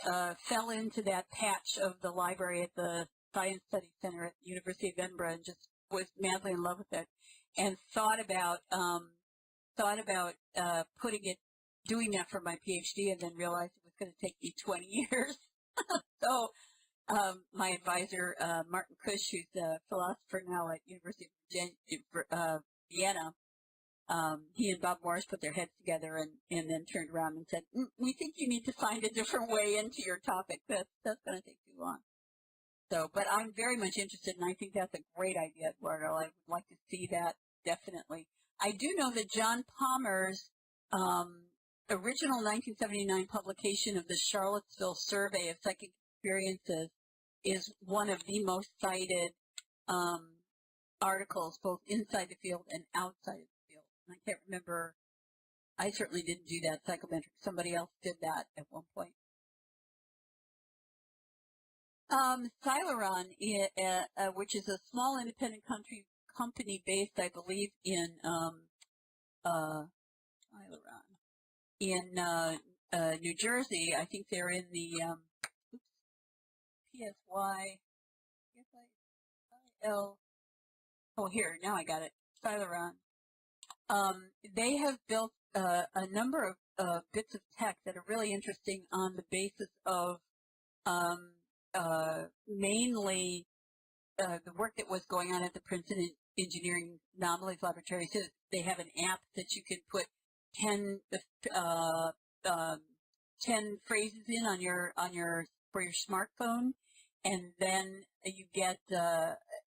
A: fell into that patch of the library at the Science Studies Center at the University of Edinburgh and just was madly in love with it, and thought about doing that for my PhD, and then realized it was going to take me 20 years. So my advisor, Martin Kusch, who's a philosopher now at University of Vienna, he and Bob Morris put their heads together and then turned around and said, we think you need to find a different way into your topic. That's going to take too long. So, but I'm very much interested, and I think that's a great idea, Eduardo. I would like to see that, definitely. I do know that John Palmer's original 1979 publication of the Charlottesville Survey of Psychic Experiences is one of the most cited articles, both inside the field and outside of the field. And I can't remember, I certainly didn't do that psychometric. Somebody else did that at one point. Zyleron, which is a small independent company based, I believe, in New Jersey. I think they're in the PSYL. Oh, here, now I got it. Zyleron. They have built a number of bits of tech that are really interesting on the basis of mainly the work that was going on at the Princeton Engineering Anomalies Laboratory. So they have an app that you can put 10 phrases in for your smartphone, and then you get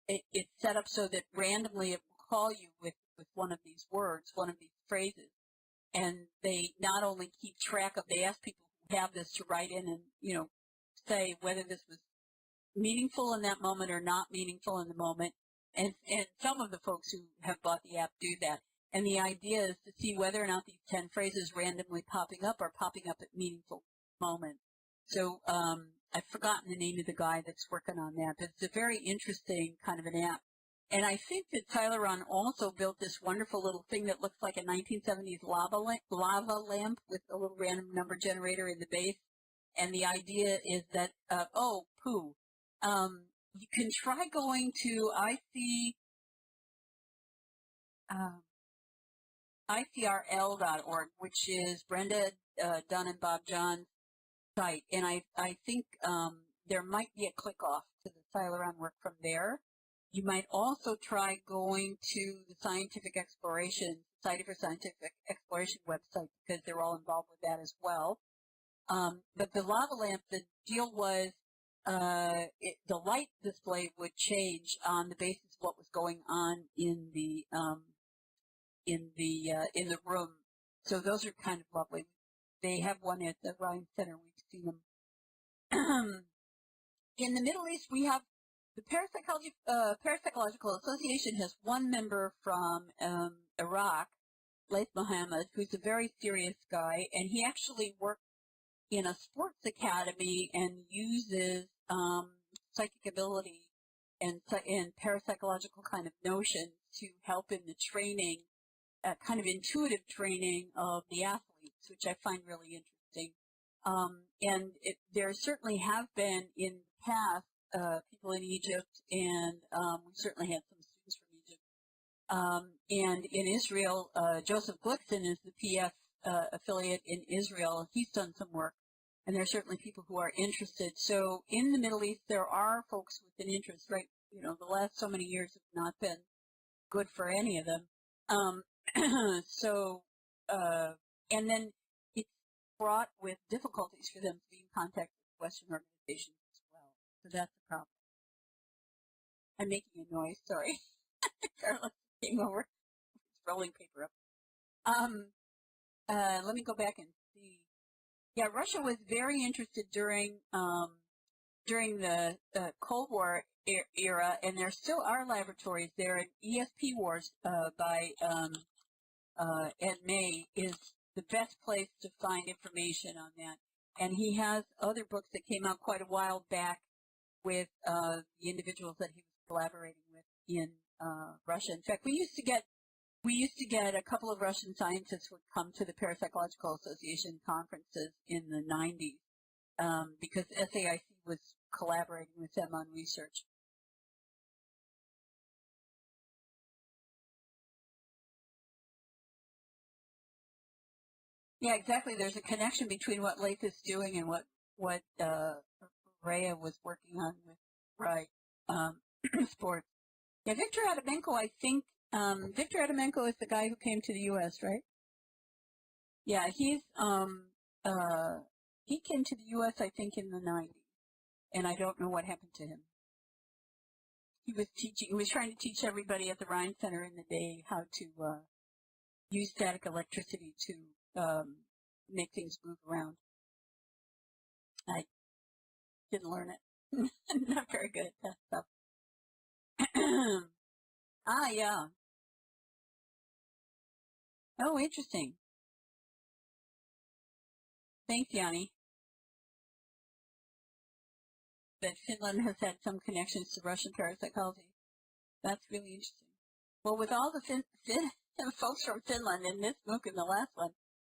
A: it's set up so that randomly it will call you with one of these words, one of these phrases. and they not only keep track of, they ask people who have this to write in and, you know, say whether this was meaningful in that moment or not meaningful in the moment. And some of the folks who have bought the app do that. And the idea is to see whether or not these 10 phrases randomly popping up are popping up at meaningful moments. So I've forgotten the name of the guy that's working on that, but it's a very interesting kind of an app. And I think that Tyleron also built this wonderful little thing that looks like a 1970s lava lamp with a little random number generator in the base. And the idea is that, you can try going to ICRL.org, which is Brenda Dunn and Bob John's site. And I think there might be a click-off to the Tyleron work from there. You might also try going to the Scientific Exploration, Society for Scientific Exploration website, because they're all involved with that as well. But the lava lamp, the deal was the light display would change on the basis of what was going on in the room. So those are kind of lovely. They have one at the Ryan Center. We've seen them. In the Middle East, we have the Parapsychological Association has one member from Iraq, Laith Mohammed, who's a very serious guy, and he actually worked in a sports academy and uses psychic ability and parapsychological kind of notions to help in the training, kind of intuitive training of the athletes, which I find really interesting. And there certainly have been in the past people in Egypt, and we certainly had some students from Egypt. And in Israel, Joseph Glickson is the PF affiliate in Israel. He's done some work, and there are certainly people who are interested. So in the Middle East, there are folks with an interest, right? You know, the last so many years have not been good for any of them. And then it's fraught with difficulties for them to be in contact with Western organizations as well. So that's a problem. I'm making a noise, sorry. Carlos came over. It's rolling paper up. Let me go back and see. Yeah, Russia was very interested during the Cold War era, and there still are laboratories there. And ESP Wars by Ed May is the best place to find information on that. And he has other books that came out quite a while back with the individuals that he was collaborating with in Russia. In fact, we used to get a couple of Russian scientists would come to the Parapsychological Association conferences in the 90s because SAIC was collaborating with them on research. Yeah, exactly. There's a connection between what Laith is doing and what Rhea was working on with sports. Yeah, Victor Adamenko, I think Victor Adamenko is the guy who came to the U.S., right? Yeah, he came to the U.S. I think in the 90s, and I don't know what happened to him. He was trying to teach everybody at the Rhine Center in the day how to use static electricity to make things move around. I didn't learn it. Not very good at that stuff. Yeah. Oh, interesting. Thanks, Yanni. That Finland has had some connections to Russian parapsychology. That's really interesting. Well, with all the folks from Finland in this MOOC and the last one,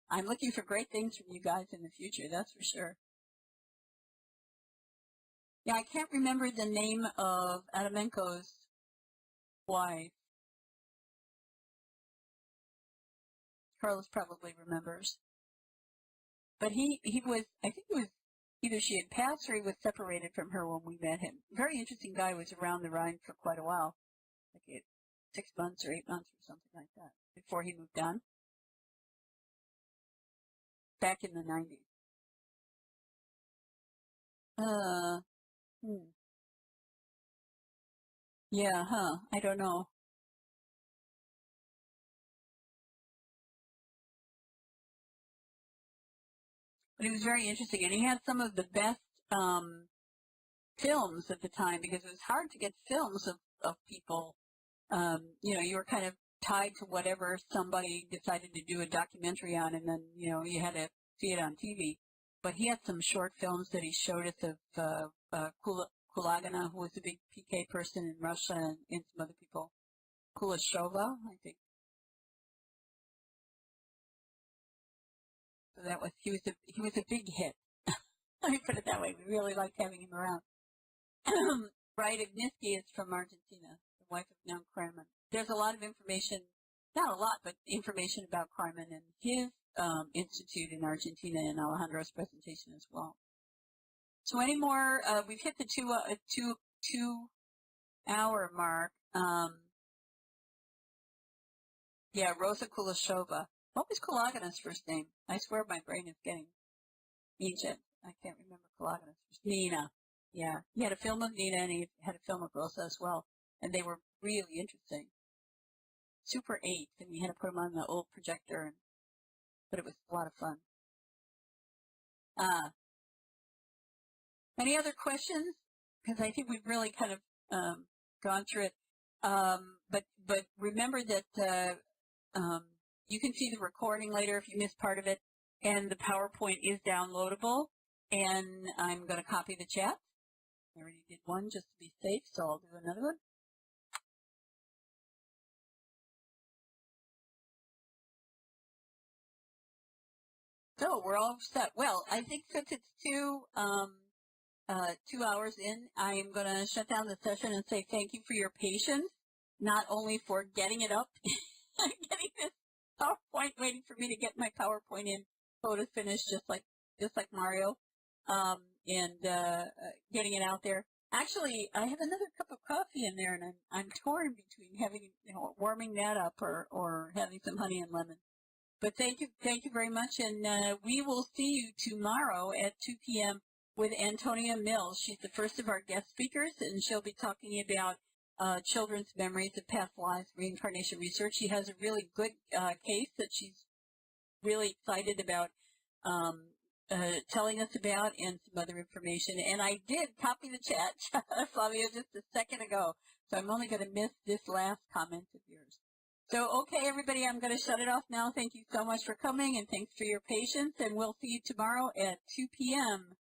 A: I'm looking for great things from you guys in the future, that's for sure. Yeah, I can't remember the name of Adamenko's wife. Carlos probably remembers. But he was, I think it was either she had passed or he was separated from her when we met him. Very interesting guy, was around the Rhine for quite a while, like 6 months or 8 months or something like that, before he moved on. Back in the 90s. Yeah, huh, I don't know. But he was very interesting, and he had some of the best films at the time, because it was hard to get films of people. You know, you were kind of tied to whatever somebody decided to do a documentary on, and then, you know, you had to see it on TV. But he had some short films that he showed us of Kulagina, who was a big PK person in Russia, and some other people. Kuleshova, I think. So that was, he was a big hit. Let me put it that way. We really liked having him around. Right, Igniski is from Argentina, the wife of Noam Kreiman. There's a lot of information, not a lot, but information about Kreiman and his institute in Argentina, and Alejandro's presentation as well. So any more? We've hit the two hour mark. Yeah, Rosa Kuleshova. What was Kulagina's first name? I swear my brain is getting ancient. I can't remember Kulagina's first name. Nina. Yeah, he had a film of Nina, and he had a film of Rosa as well, and they were really interesting. Super 8, and we had to put them on the old projector, but it was a lot of fun. Any other questions? Because I think we've really kind of gone through it. But remember that you can see the recording later if you missed part of it, and the PowerPoint is downloadable. And I'm going to copy the chat. I already did one just to be safe, so I'll do another one. So we're all set. Well, I think since it's 2 hours in, I am going to shut down the session and say thank you for your patience, not only for getting it up, getting this PowerPoint, waiting for me to get my PowerPoint in, photo finished, just like Mario, and getting it out there. Actually, I have another cup of coffee in there, and I'm torn between having, warming that up or having some honey and lemon. But thank you very much, and we will see you tomorrow at 2 p.m. with Antonia Mills. She's the first of our guest speakers, and she'll be talking about children's memories of past lives, reincarnation research. She has a really good case that she's really excited about telling us about, and some other information. And I did copy the chat, Flavia, just a second ago, so I'm only going to miss this last comment of yours. So, okay, everybody, I'm going to shut it off now. Thank you so much for coming, and thanks for your patience, and we'll see you tomorrow at 2 p.m.